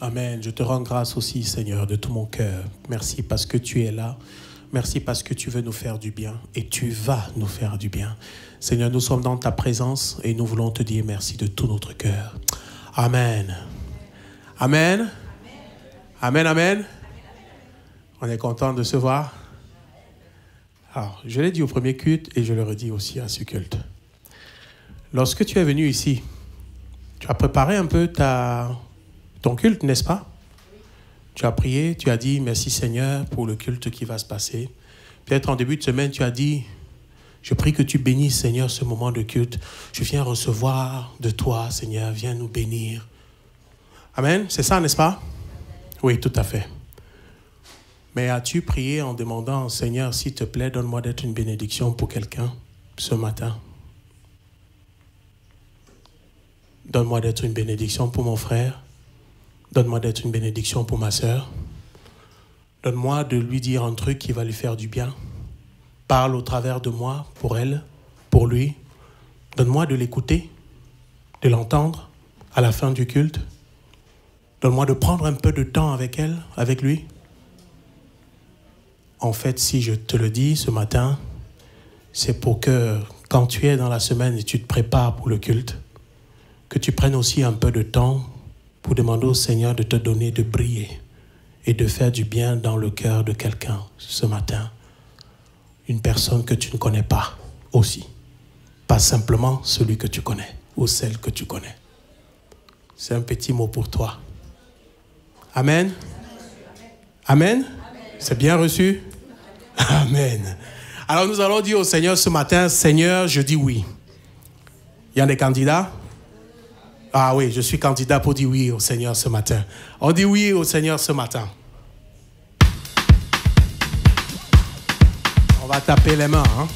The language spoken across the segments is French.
Amen. Je te rends grâce aussi, Seigneur, de tout mon cœur. Merci parce que tu es là. Merci parce que tu veux nous faire du bien et tu vas nous faire du bien. Seigneur, nous sommes dans ta présence et nous voulons te dire merci de tout notre cœur. Amen. Amen. Amen, amen. On est content de se voir. Alors, je l'ai dit au premier culte et je le redis aussi à ce culte. Lorsque tu es venu ici, tu as préparé un peu ton culte, n'est-ce pas? Tu as prié, tu as dit merci Seigneur pour le culte qui va se passer. Peut-être en début de semaine, tu as dit je prie que tu bénisses Seigneur ce moment de culte. Je viens recevoir de toi Seigneur, viens nous bénir. Amen, c'est ça, n'est-ce pas? Oui, tout à fait. Mais as-tu prié en demandant Seigneur, s'il te plaît, donne-moi d'être une bénédiction pour quelqu'un ce matin? Donne-moi d'être une bénédiction pour mon frère. Donne-moi d'être une bénédiction pour ma sœur. Donne-moi de lui dire un truc qui va lui faire du bien. Parle au travers de moi, pour elle, pour lui. Donne-moi de l'écouter, de l'entendre à la fin du culte. Donne-moi de prendre un peu de temps avec elle, avec lui. En fait, si je te le dis ce matin, c'est pour que quand tu es dans la semaine et tu te prépares pour le culte, que tu prennes aussi un peu de temps pour demander au Seigneur de te donner de briller et de faire du bien dans le cœur de quelqu'un ce matin. Une personne que tu ne connais pas aussi. Pas simplement celui que tu connais ou celle que tu connais. C'est un petit mot pour toi. Amen. Amen. C'est bien reçu? Amen. Alors nous allons dire au Seigneur ce matin, Seigneur, je dis oui. Il y a des candidats? Ah oui, je suis candidat pour dire oui au Seigneur ce matin. On dit oui au Seigneur ce matin. On va taper les mains, hein?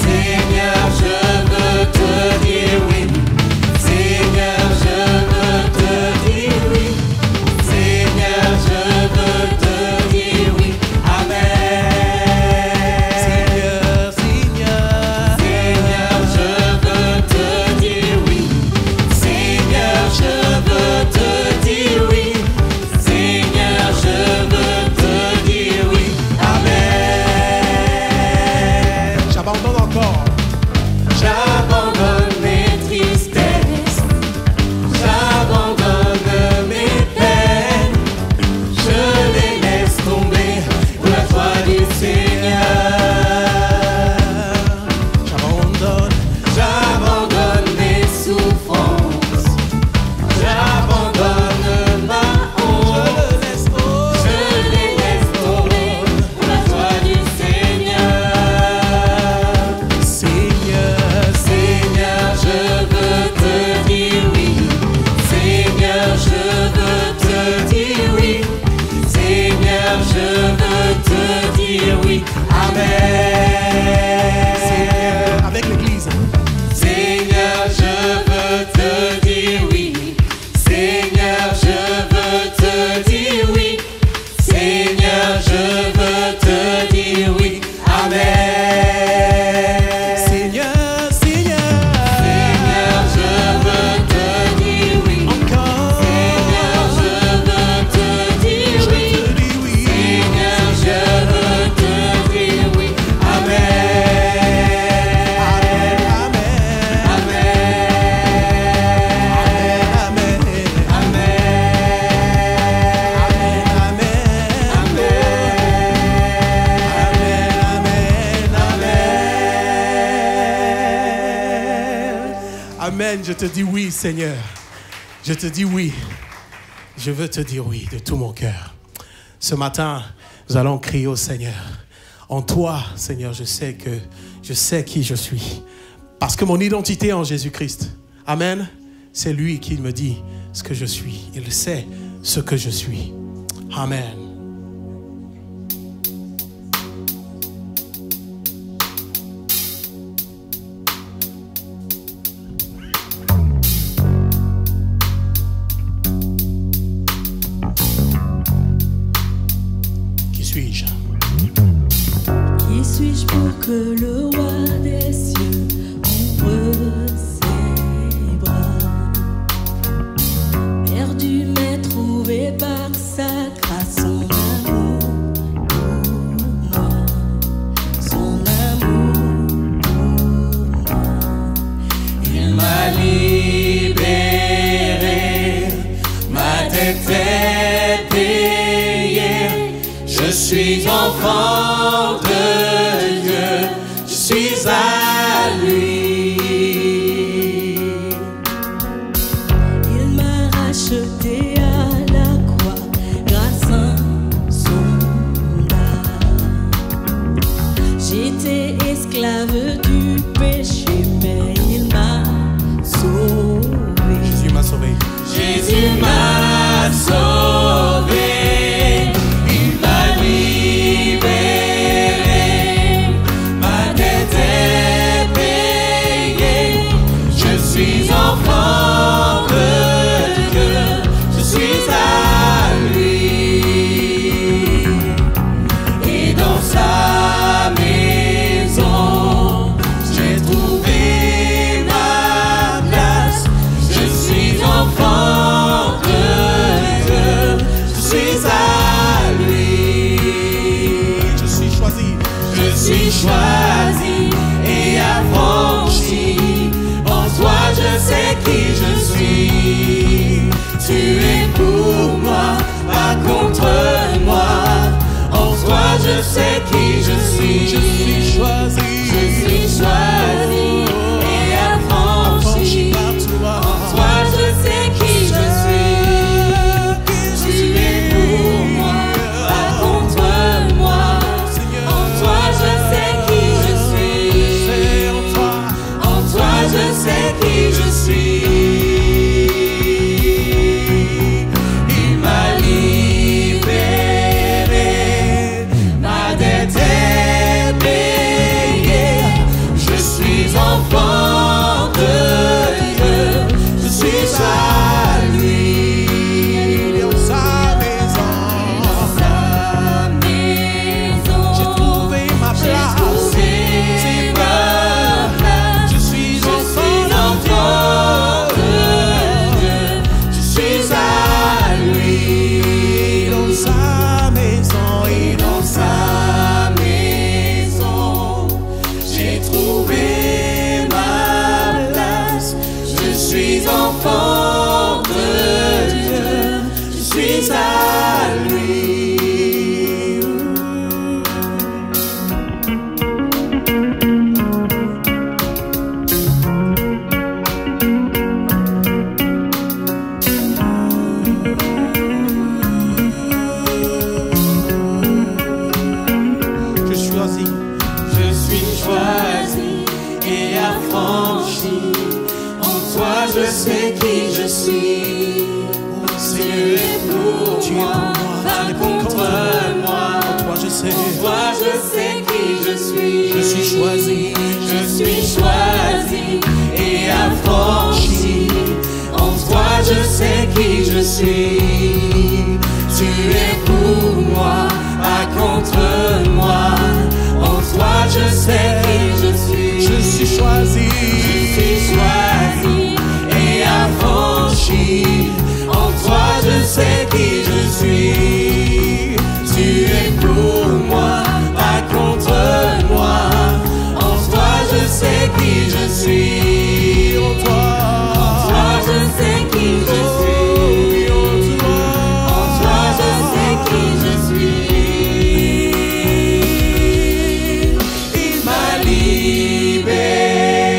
Seigneur, Amen. Je te dis oui, Seigneur. Je te dis oui. Je veux te dire oui de tout mon cœur. Ce matin, nous allons crier au Seigneur. En toi, Seigneur, je sais qui je suis. Parce que mon identité est en Jésus-Christ. Amen. C'est lui qui me dit ce que je suis. Il sait ce que je suis. Amen. Qui suis-je? Qui suis-je pour que le roi des cieux ouvre ses bras? Perdu mais trouvé par sa grâce, son amour pour moi, son amour pour moi. Il m'a libéré, ma dette est payée. Je suis enfant de Dieu, je suis à lui. Il m'a racheté à la croix grâce à son âme. J'étais esclave du péché, mais il m'a sauvé. Jésus m'a sauvé. Jésus m'a sauvé, il m'a libéré, ma dette est payée. Je suis enfant de Dieu, je suis à lui. Et dans sa maison, j'ai trouvé ma place. Je suis enfant de Dieu, je suis à lui. Je suis choisi. Je suis choisi et affranchi. En toi je sais qui je suis. Tu es pour moi, pas contre moi. En toi je sais qui je suis. Je suis choisi. Je suis choisi et affranchi. En toi je sais qui je suis. Tu es pour moi, pas contre moi. En toi je sais qui je suis. En toi je sais qui je suis. Il m'a libéré, ma dette est payée. Je suis enfant de Dieu, je suis à lui. Dans sa maison, Dans sa maison, j'ai trouvé ma place. c'est ma place. Je suis enfant de Dieu, je suis à lui. dans sa maison et Dans sa maison, j'ai trouvé ma place. Je suis enfant de Dieu, je suis à lui. je suis choisi. Je suis choisi et affranchi. En toi je sais qui je suis. Tu es pour Tu es pour moi, moi, pas tu n'es pas contre moi. En toi je sais. En toi je sais qui je suis. Je suis choisi. Je suis choisi et affranchi. En toi je sais qui je suis. Tu es pour moi, pas contre moi. En toi je sais qui je suis. Je suis choisi. Je suis choisi et affranchi. En toi je sais qui je suis. Tu es pour moi, pas contre moi. En toi je sais qui je suis. En toi. En toi je sais qui je suis. En toi je sais qui je suis. Il m'a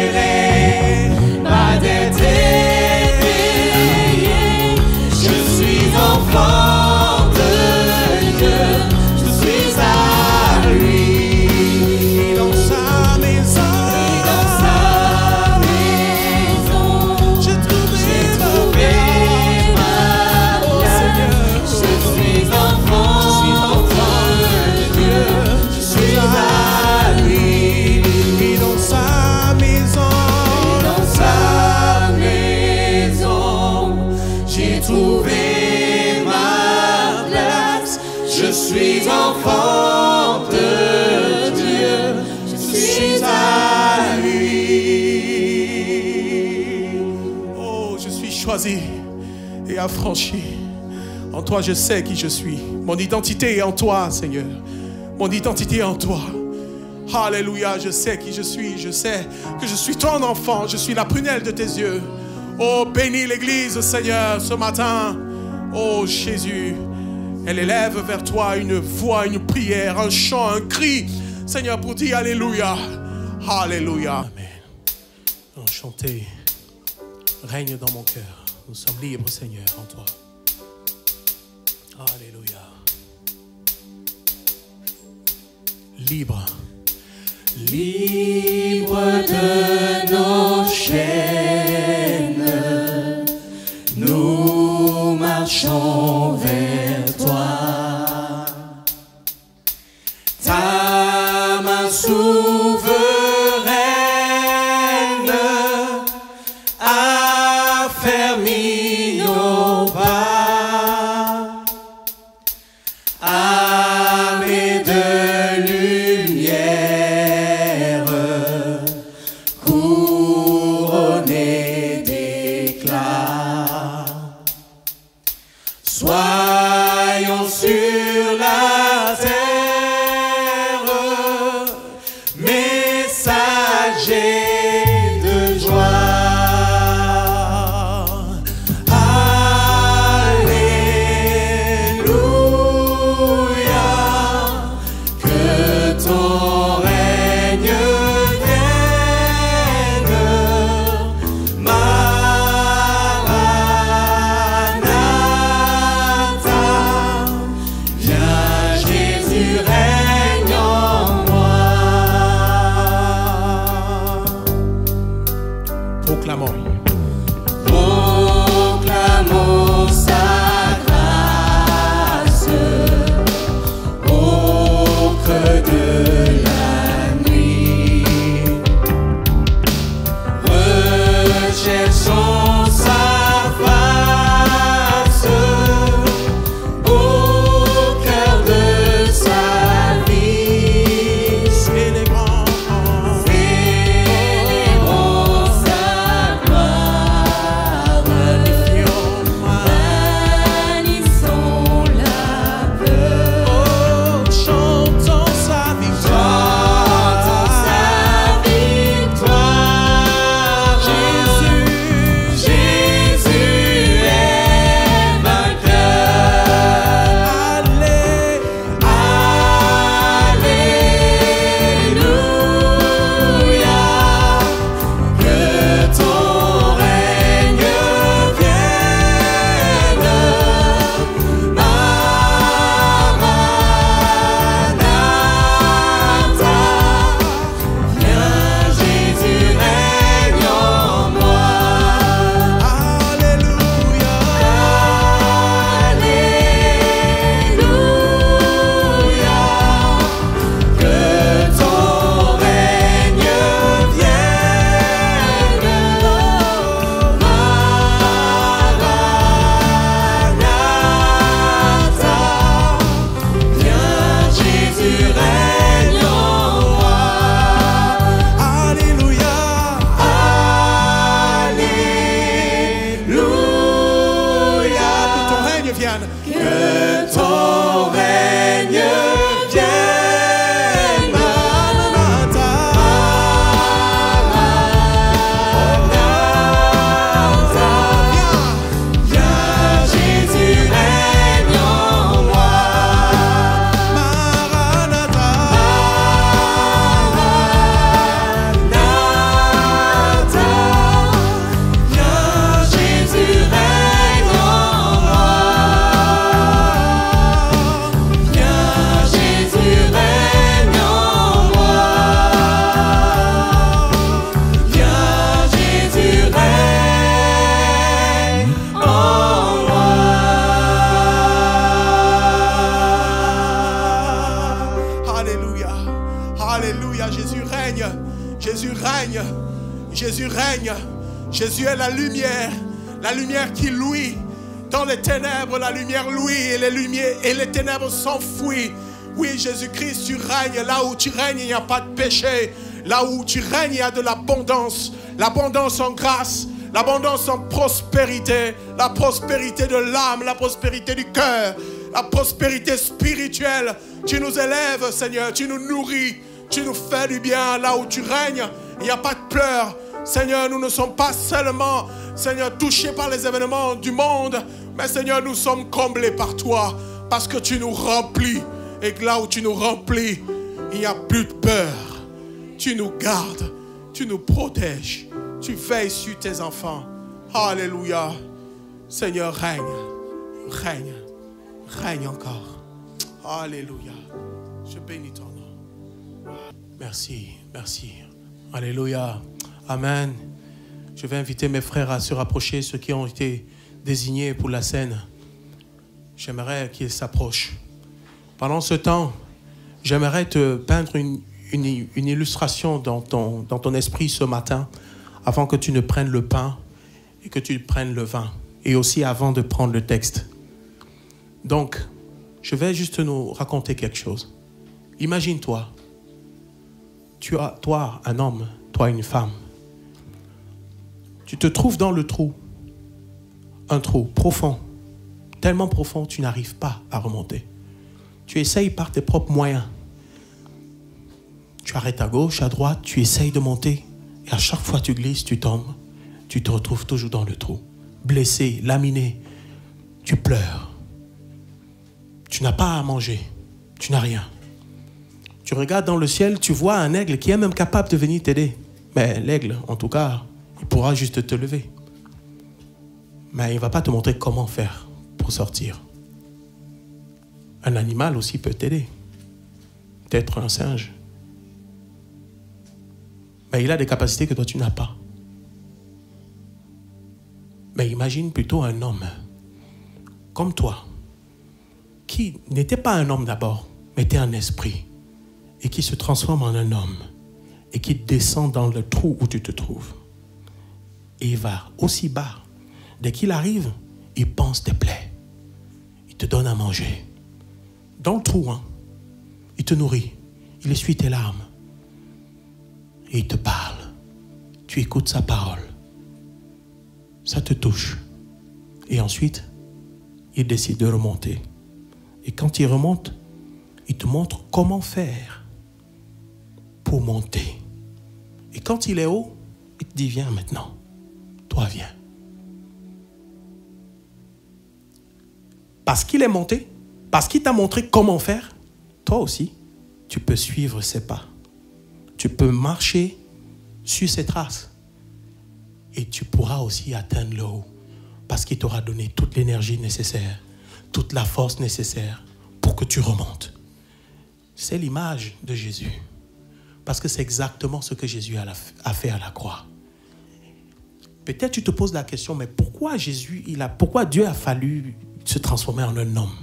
libéré, ma dette choisi et affranchi. En toi, je sais qui je suis. Mon identité est en toi, Seigneur. Mon identité est en toi. Alléluia, je sais qui je suis. Je sais que je suis ton enfant. Je suis la prunelle de tes yeux. Oh, bénis l'Église, Seigneur, ce matin. Oh, Jésus, elle élève vers toi une voix, une prière, un chant, un cri. Seigneur, pour dire Alléluia. Alléluia. Amen. Enchanté. Règne dans mon cœur. Nous sommes libres, Seigneur, en toi. Alléluia. Libre. Libre de nos chaînes, nous marchons vers toi. Ta main souveraine a fermé nos pas. Armée de lumière, couronnée d'éclat, soyons sur la terre, messagers de joie. Proclamons sa grâce au creux de la nuit. Recherchons sa face au cœur de sa vie. Célébrons sa gloire. Bannissons la peur. Oh, chantons sa victoire. Jésus est vainqueur. Alléluia. Que ton règne vienne. Maranatha. Viens Jésus, règne en moi. Alléluia. Alléluia. Que ton règne vienne. Maranatha. Viens Jésus, règne en moi. Alléluia. Alléluia. Que ton règne vienne. Que ton règne vienne. Maranatha. Viens Jésus, règne en moi. Maranatha. Viens Jésus, règne en moi. Viens Jésus, règne en moi. Viens Jésus, règne en moi. Alléluia. Alléluia. Jésus règne. Jésus règne. Jésus règne. Jésus est la lumière. La lumière qui luit. Dans les ténèbres, la lumière luit et les ténèbres s'enfuient. Oui, Jésus-Christ, tu règnes. Là où tu règnes, il n'y a pas de péché. Là où tu règnes, il y a de l'abondance. L'abondance en grâce. l'abondance en prospérité, la prospérité de l'âme, la prospérité du cœur, la prospérité spirituelle. Tu nous élèves, Seigneur, tu nous nourris, tu nous fais du bien. Là où tu règnes, il n'y a pas de pleurs. Seigneur, nous ne sommes pas seulement, Seigneur, touchés par les événements du monde, mais Seigneur, nous sommes comblés par toi, parce que tu nous remplis. Et que là où tu nous remplis, il n'y a plus de peur. Tu nous gardes, tu nous protèges, tu veilles sur tes enfants. Alléluia. Seigneur, règne, règne, règne encore. Alléluia. Je bénis ton nom. Merci, merci. Alléluia. Amen. Je vais inviter mes frères à se rapprocher, ceux qui ont été désignés pour la scène. J'aimerais qu'ils s'approchent. Pendant ce temps, j'aimerais te peindre une illustration dans ton esprit ce matin, avant que tu ne prennes le pain et que tu prennes le vin, et aussi avant de prendre le texte. Donc, je vais juste nous raconter quelque chose. Imagine-toi, toi, un homme, toi, une femme, tu te trouves dans le trou, un trou profond, tellement profond, tu n'arrives pas à remonter. Tu essayes par tes propres moyens. Tu arrêtes à gauche, à droite, tu essayes de monter. Et à chaque fois tu glisses, tu tombes. Tu te retrouves toujours dans le trou. Blessé, laminé. Tu pleures. Tu n'as pas à manger. Tu n'as rien. Tu regardes dans le ciel, tu vois un aigle qui est même capable de venir t'aider. Mais l'aigle, en tout cas, il pourra juste te lever. Mais il ne va pas te montrer comment faire pour sortir. Un animal aussi peut t'aider. Peut-être un singe. Mais il a des capacités que toi tu n'as pas. Mais imagine plutôt un homme comme toi, qui n'était pas un homme d'abord, mais était un esprit, et qui se transforme en un homme, et qui descend dans le trou où tu te trouves. Et il va aussi bas. Dès qu'il arrive, il pense tes plaies. Il te donne à manger. Dans le trou, hein, il te nourrit. Il essuie tes larmes. Et il te parle. Tu écoutes sa parole. Ça te touche. Et ensuite, il décide de remonter. Et quand il remonte, il te montre comment faire pour monter. Et quand il est haut, il te dit, viens maintenant. Toi, viens. Parce qu'il est monté, parce qu'il t'a montré comment faire, toi aussi, tu peux suivre ses pas. Tu peux marcher sur ses traces. Et tu pourras aussi atteindre le haut. Parce qu'il t'aura donné toute l'énergie nécessaire, toute la force nécessaire pour que tu remontes. C'est l'image de Jésus. Parce que c'est exactement ce que Jésus a fait à la croix. Peut-être tu te poses la question, mais pourquoi Dieu a fallu se transformer en un homme,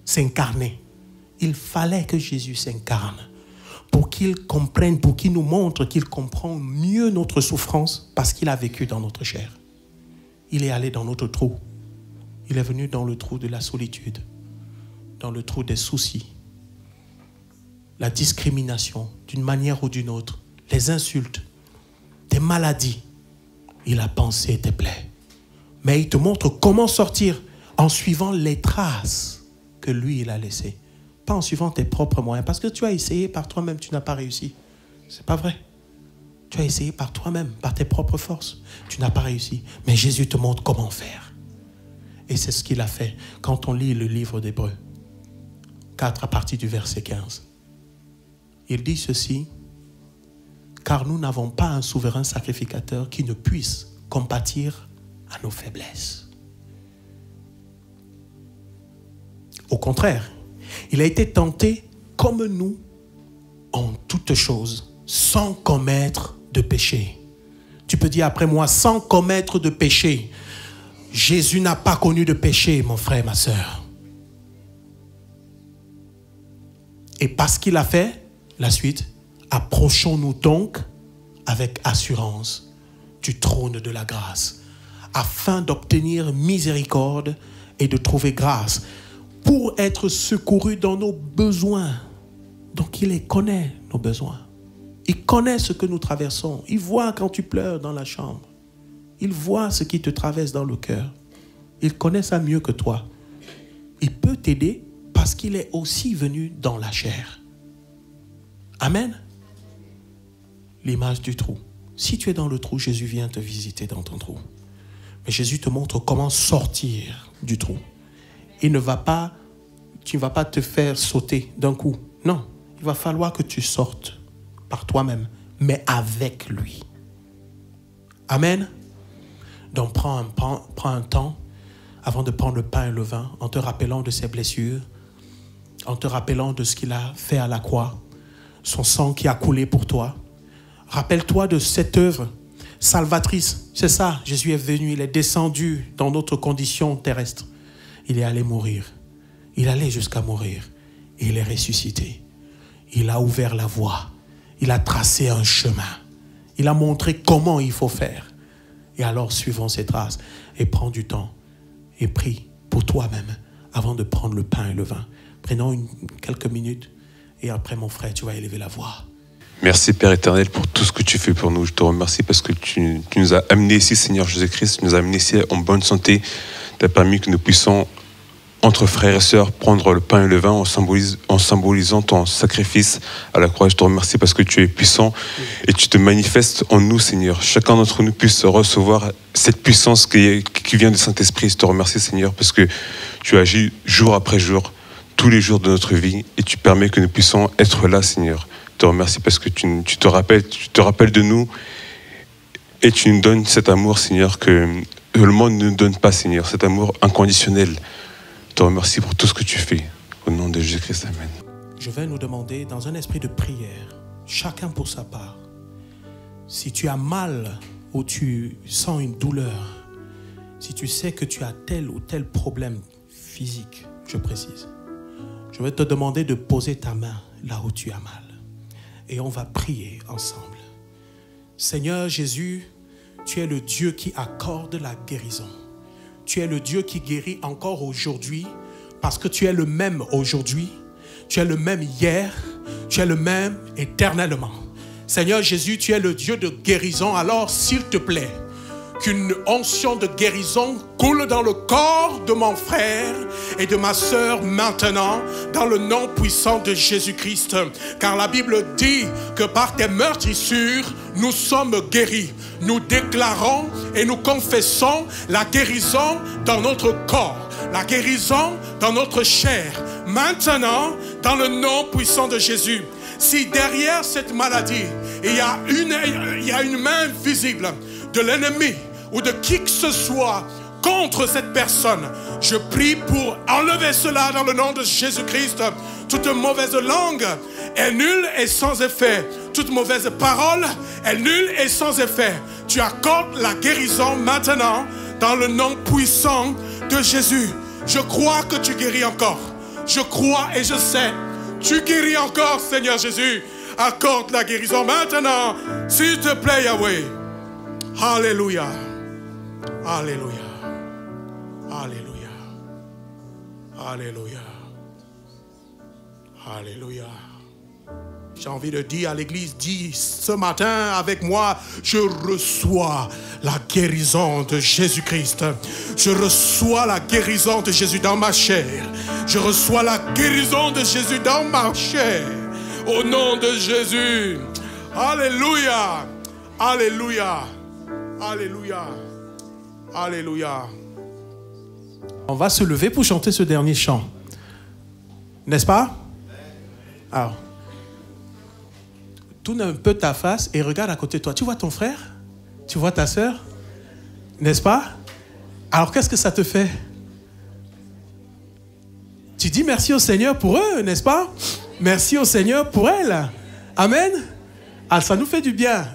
s'incarner? Il fallait que Jésus s'incarne pour qu'il comprenne, pour qu'il nous montre qu'il comprend mieux notre souffrance parce qu'il a vécu dans notre chair. Il est allé dans notre trou. Il est venu dans le trou de la solitude, dans le trou des soucis, la discrimination d'une manière ou d'une autre, les insultes, des maladies. Il a pensé tes plaies. Mais il te montre comment sortir en suivant les traces que lui, il a laissées. Pas en suivant tes propres moyens. Parce que tu as essayé par toi-même, tu n'as pas réussi. C'est pas vrai. Tu as essayé par toi-même, par tes propres forces. Tu n'as pas réussi. Mais Jésus te montre comment faire. Et c'est ce qu'il a fait quand on lit le livre d'Hébreux 4 à partir du verset 15. Il dit ceci: car nous n'avons pas un souverain sacrificateur qui ne puisse compatir à nos faiblesses. Au contraire, il a été tenté comme nous en toutes choses, sans commettre de péché. Tu peux dire après moi, sans commettre de péché. Jésus n'a pas connu de péché, mon frère, ma sœur. Et parce qu'il a fait, la suite, approchons-nous donc avec assurance du trône de la grâce, afin d'obtenir miséricorde et de trouver grâce, pour être secourus dans nos besoins. Donc il les connaît, nos besoins. Il connaît ce que nous traversons. Il voit quand tu pleures dans la chambre. Il voit ce qui te traverse dans le cœur. Il connaît ça mieux que toi. Il peut t'aider parce qu'il est aussi venu dans la chair. Amen. L'image du trou. Si tu es dans le trou, Jésus vient te visiter dans ton trou. Mais Jésus te montre comment sortir du trou. Tu ne vas pas te faire sauter d'un coup. Non, il va falloir que tu sortes par toi-même, mais avec lui. Amen. Donc prends un temps avant de prendre le pain et le vin, en te rappelant de ses blessures, en te rappelant de ce qu'il a fait à la croix, son sang qui a coulé pour toi. Rappelle-toi de cette œuvre salvatrice. C'est ça, Jésus est venu, il est descendu dans notre condition terrestre. Il est allé mourir. Il allait jusqu'à mourir. Et il est ressuscité. Il a ouvert la voie. Il a tracé un chemin. Il a montré comment il faut faire. Et alors, suivons ses traces et prends du temps et prie pour toi-même avant de prendre le pain et le vin. Prenons quelques minutes et après, mon frère, tu vas élever la voix. Merci Père éternel pour tout ce que tu fais pour nous. Je te remercie parce que tu nous as amenés ici, Seigneur Jésus-Christ. Tu nous as amenés ici en bonne santé. Tu as permis que nous puissions, entre frères et sœurs, prendre le pain et le vin en symbolisant ton sacrifice à la croix. Je te remercie parce que tu es puissant et tu te manifestes en nous, Seigneur. Chacun d'entre nous puisse recevoir cette puissance qui vient du Saint-Esprit. Je te remercie, Seigneur, parce que tu agis jour après jour, tous les jours de notre vie et tu permets que nous puissions être là, Seigneur. Je te remercie parce que tu te rappelles de nous et tu nous donnes cet amour, Seigneur, que le monde ne nous donne pas, Seigneur, cet amour inconditionnel. Je te remercie pour tout ce que tu fais. Au nom de Jésus-Christ, amen. Je vais nous demander, dans un esprit de prière, chacun pour sa part, si tu as mal ou tu sens une douleur, si tu sais que tu as tel ou tel problème physique, je précise, je vais te demander de poser ta main là où tu as mal. Et on va prier ensemble. Seigneur Jésus, tu es le Dieu qui accorde la guérison. Tu es le Dieu qui guérit encore aujourd'hui parce que tu es le même aujourd'hui, tu es le même hier, tu es le même éternellement. Seigneur Jésus, tu es le Dieu de guérison. Alors, s'il te plaît, qu'une onction de guérison coule dans le corps de mon frère et de ma sœur maintenant, dans le nom puissant de Jésus-Christ. Car la Bible dit que par tes meurtrissures, nous sommes guéris. Nous déclarons et nous confessons la guérison dans notre corps, la guérison dans notre chair. Maintenant, dans le nom puissant de Jésus. Si derrière cette maladie, il y a une main visible de l'ennemi ou de qui que ce soit contre cette personne, je prie pour enlever cela dans le nom de Jésus-Christ. Toute mauvaise langue est nulle et sans effet. Toute mauvaise parole est nulle et sans effet. Tu accordes la guérison maintenant dans le nom puissant de Jésus. Je crois que tu guéris encore. Je crois et je sais. Tu guéris encore, Seigneur Jésus. Accorde la guérison maintenant, s'il te plaît, Yahweh. Alléluia. Alléluia. Alléluia. Alléluia. Alléluia. J'ai envie de dire à l'église, dis ce matin avec moi, je reçois la guérison de Jésus-Christ. Je reçois la guérison de Jésus dans ma chair. Je reçois la guérison de Jésus dans ma chair. Au nom de Jésus. Alléluia. Alléluia. Alléluia. Alléluia. On va se lever pour chanter ce dernier chant. N'est-ce pas? Alors, tourne un peu ta face et regarde à côté de toi. Tu vois ton frère? Tu vois ta sœur? N'est-ce pas? Alors, qu'est-ce que ça te fait? Tu dis merci au Seigneur pour eux, n'est-ce pas? Merci au Seigneur pour elles. Amen. Ah, ça nous fait du bien.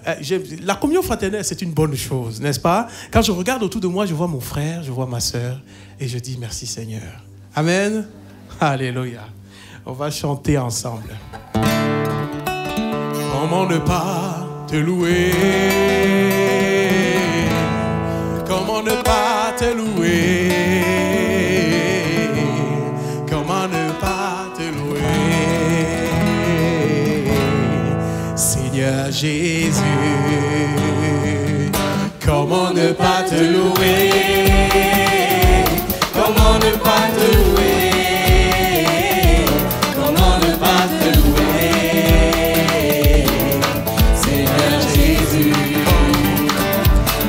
La communion fraternelle, c'est une bonne chose, n'est-ce pas? Quand je regarde autour de moi, je vois mon frère, je vois ma sœur, et je dis merci Seigneur. Amen. Alléluia. On va chanter ensemble. Comment ne pas te louer? Comment ne pas te louer? Comment ne pas te louer? Seigneur Jésus, Comment ne pas te louer? Comment ne pas te louer? Comment ne pas te louer? Seigneur Jésus.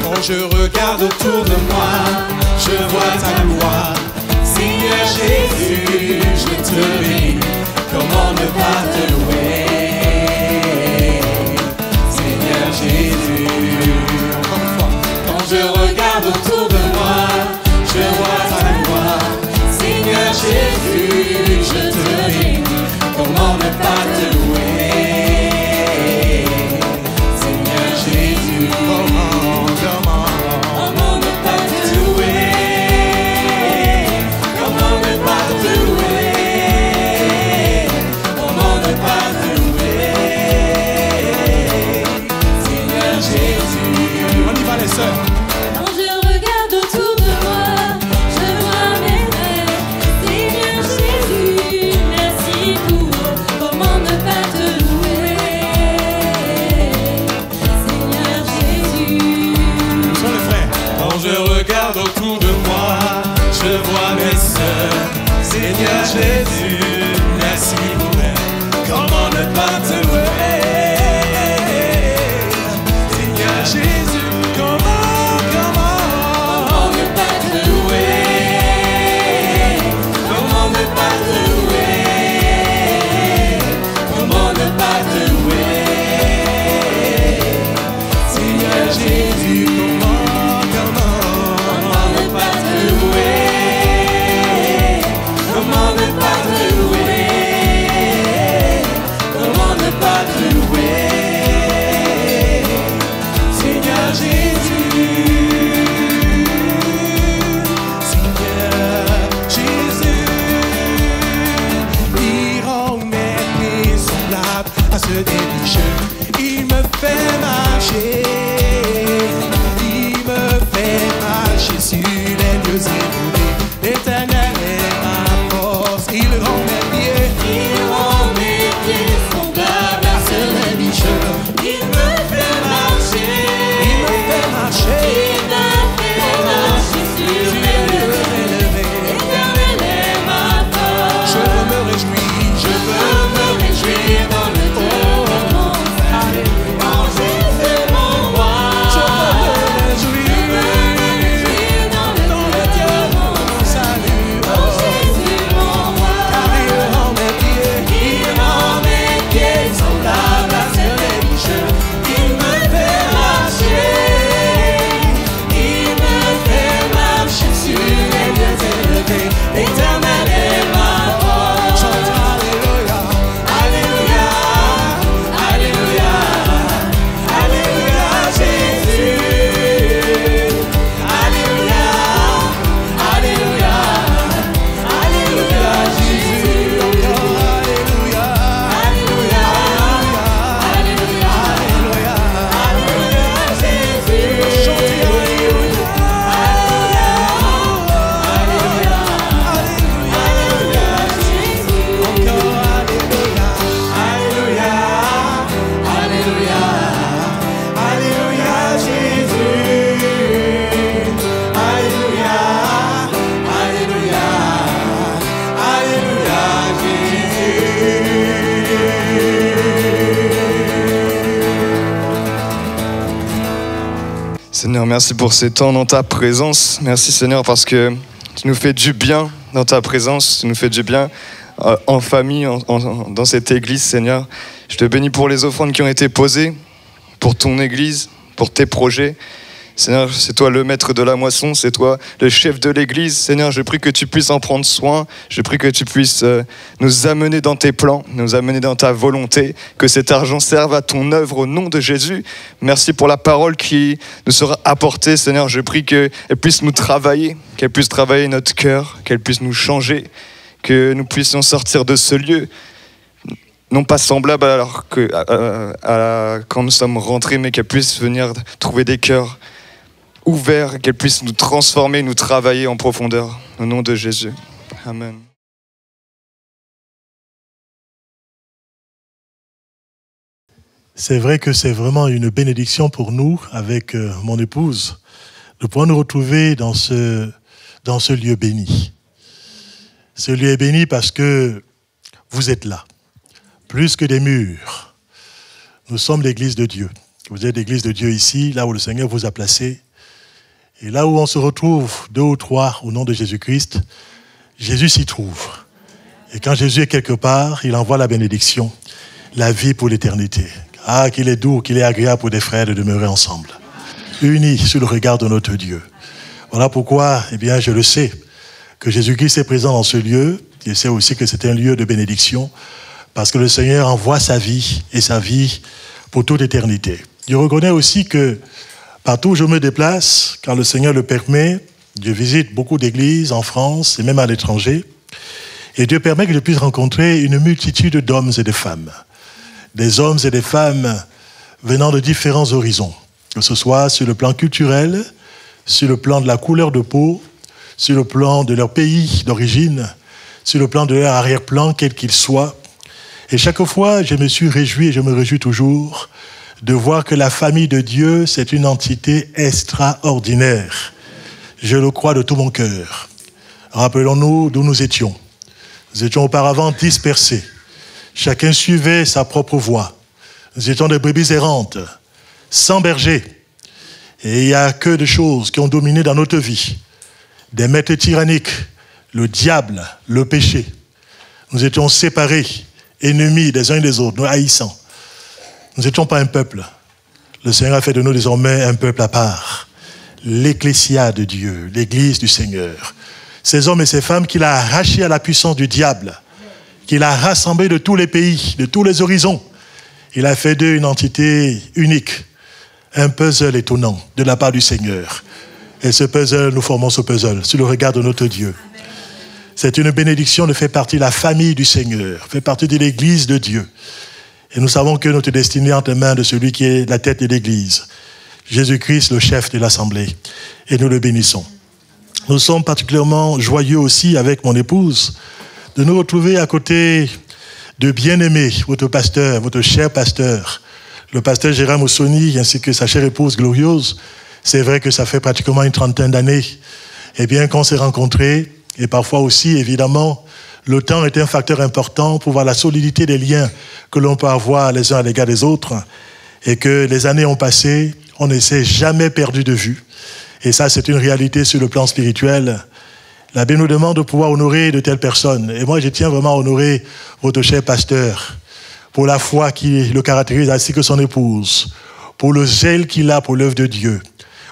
Quand je regarde autour de moi, je vois ta gloire. Seigneur Jésus, je te bénis. Comment ne pas te louer? Seigneur Jésus. Encore une fois. Quand je regarde autour de moi, je vois ta gloire. Seigneur Jésus, je te bénis. Comment ne pas te louer? Seigneur Jésus. Comment ne pas te louer? Comment ne pas te louer? Comment ne pas te louer? Seigneur Jésus. On y va les sœurs. Quand je regarde autour de moi, je vois mes frères. Seigneur Jésus, merci pour comment ne pas te louer. Seigneur Jésus. Où sont les frères? Quand je regarde autour de moi, je vois mes sœurs. Seigneur Jésus, merci pour elles. Comment ne pas te louer? Seigneur Jésus, comment ne pas te louer? Comment ne pas te louer? Comment ne pas te louer? Seigneur Jésus, comment ne pas te louer? Comment ne pas te louer? Comment ne pas te louer? Seigneur Jésus, Seigneur Jésus, il rend mes pieds semblables à ceux des bicheux. Il me fait marcher, il me fait marcher sur les lieux élevés. L'Éternel est ma force, il rend mes pieds semblables à ceux des bicheux. Il me fait marcher, il me fait marcher sur les lieux élevés. L'Éternel est ma force. Je veux me réjouir dans le Dieu de mon salut. En Jésus mon roi. Je veux me réjouir dans le Dieu de mon salut. En Jésus mon roi. Car il rend mes pieds semblables à ceux des bicheux. Il me fait marcher sur les lieux élevés. L'Éternel est ma force. Chante Alléluia, Alléluia, Alléluia, Alléluia Jésus. Alléluia, Alléluia, Alléluia Jésus. Encore Alléluia, Alléluia, Alléluia, Alléluia, Alléluia Jésus. Chante Alléluia, Alléluia, Alléluia, Alléluia Jésus. Encore Alléluia, Alléluia, Alléluia, Alléluia Jésus. Alléluia, Alléluia, Alléluia Jésus. Seigneur, merci pour ces temps dans ta présence. Merci Seigneur parce que tu nous fais du bien dans ta présence. Tu nous fais du bien en famille, dans cette église, Seigneur. Je te bénis pour les offrandes qui ont été posées, pour ton église, pour tes projets. Seigneur, c'est toi le maître de la moisson, c'est toi le chef de l'église. Seigneur, je prie que tu puisses en prendre soin. Je prie que tu puisses nous amener dans tes plans, nous amener dans ta volonté, que cet argent serve à ton œuvre au nom de Jésus. Merci pour la parole qui nous sera apportée. Seigneur, je prie qu'elle puisse nous travailler, qu'elle puisse travailler notre cœur, qu'elle puisse nous changer, que nous puissions sortir de ce lieu, non pas semblable alors que quand nous sommes rentrés, mais qu'elle puisse venir trouver des cœurs ouverts, qu'elle puisse nous transformer, nous travailler en profondeur. Au nom de Jésus. Amen. C'est vrai que c'est vraiment une bénédiction pour nous, avec mon épouse, de pouvoir nous retrouver dans ce lieu béni. Ce lieu est béni parce que vous êtes là, plus que des murs. Nous sommes l'église de Dieu. Vous êtes l'église de Dieu ici, là où le Seigneur vous a placé. Et là où on se retrouve, 2 ou 3, au nom de Jésus-Christ, Jésus s'y trouve. Et quand Jésus est quelque part, il envoie la bénédiction, la vie pour l'éternité. Ah, qu'il est doux, qu'il est agréable pour des frères de demeurer ensemble, unis sous le regard de notre Dieu. Voilà pourquoi, eh bien, je le sais, que Jésus-Christ est présent dans ce lieu. Je sais aussi que c'est un lieu de bénédiction, parce que le Seigneur envoie sa vie, et sa vie pour toute éternité. Je reconnais aussi que partout où je me déplace, quand le Seigneur le permet, je visite beaucoup d'églises en France et même à l'étranger, et Dieu permet que je puisse rencontrer une multitude d'hommes et de femmes. Des hommes et des femmes venant de différents horizons, que ce soit sur le plan culturel, sur le plan de la couleur de peau, sur le plan de leur pays d'origine, sur le plan de leur arrière-plan, quel qu'il soit. Et chaque fois, je me suis réjoui et je me réjouis toujours de voir que la famille de Dieu, c'est une entité extraordinaire. Je le crois de tout mon cœur. Rappelons-nous d'où nous étions. Nous étions auparavant dispersés. Chacun suivait sa propre voie. Nous étions des brebis errantes, sans berger. Et il n'y a que des choses qui ont dominé dans notre vie. Des maîtres tyranniques, le diable, le péché. Nous étions séparés, ennemis des uns et des autres, nous haïssants. Nous n'étions pas un peuple. Le Seigneur a fait de nous désormais un peuple à part. L'ecclésia de Dieu, l'église du Seigneur. Ces hommes et ces femmes qu'il a arrachés à la puissance du diable, qu'il a rassemblés de tous les pays, de tous les horizons. Il a fait d'eux une entité unique, un puzzle étonnant de la part du Seigneur. Et ce puzzle, nous formons ce puzzle sous le regard de notre Dieu. C'est une bénédiction de faire partie de la famille du Seigneur, faire partie de l'église de Dieu. Et nous savons que notre destinée est entre les mains de celui qui est la tête de l'église, Jésus-Christ, le chef de l'assemblée. Et nous le bénissons. Nous sommes particulièrement joyeux aussi avec mon épouse de nous retrouver à côté de bien-aimé, votre pasteur, votre cher pasteur, le pasteur Gérard Moussoni, ainsi que sa chère épouse glorieuse. C'est vrai que ça fait pratiquement une 30aine d'années, et bien qu'on s'est rencontrés, et parfois aussi, évidemment, le temps est un facteur important pour voir la solidité des liens que l'on peut avoir les uns à l'égard des autres, et que les années ont passé, on ne s'est jamais perdu de vue. Et ça, c'est une réalité sur le plan spirituel. La Bible nous demande de pouvoir honorer de telles personnes. Et moi, je tiens vraiment à honorer votre cher pasteur pour la foi qui le caractérise, ainsi que son épouse, pour le zèle qu'il a pour l'œuvre de Dieu,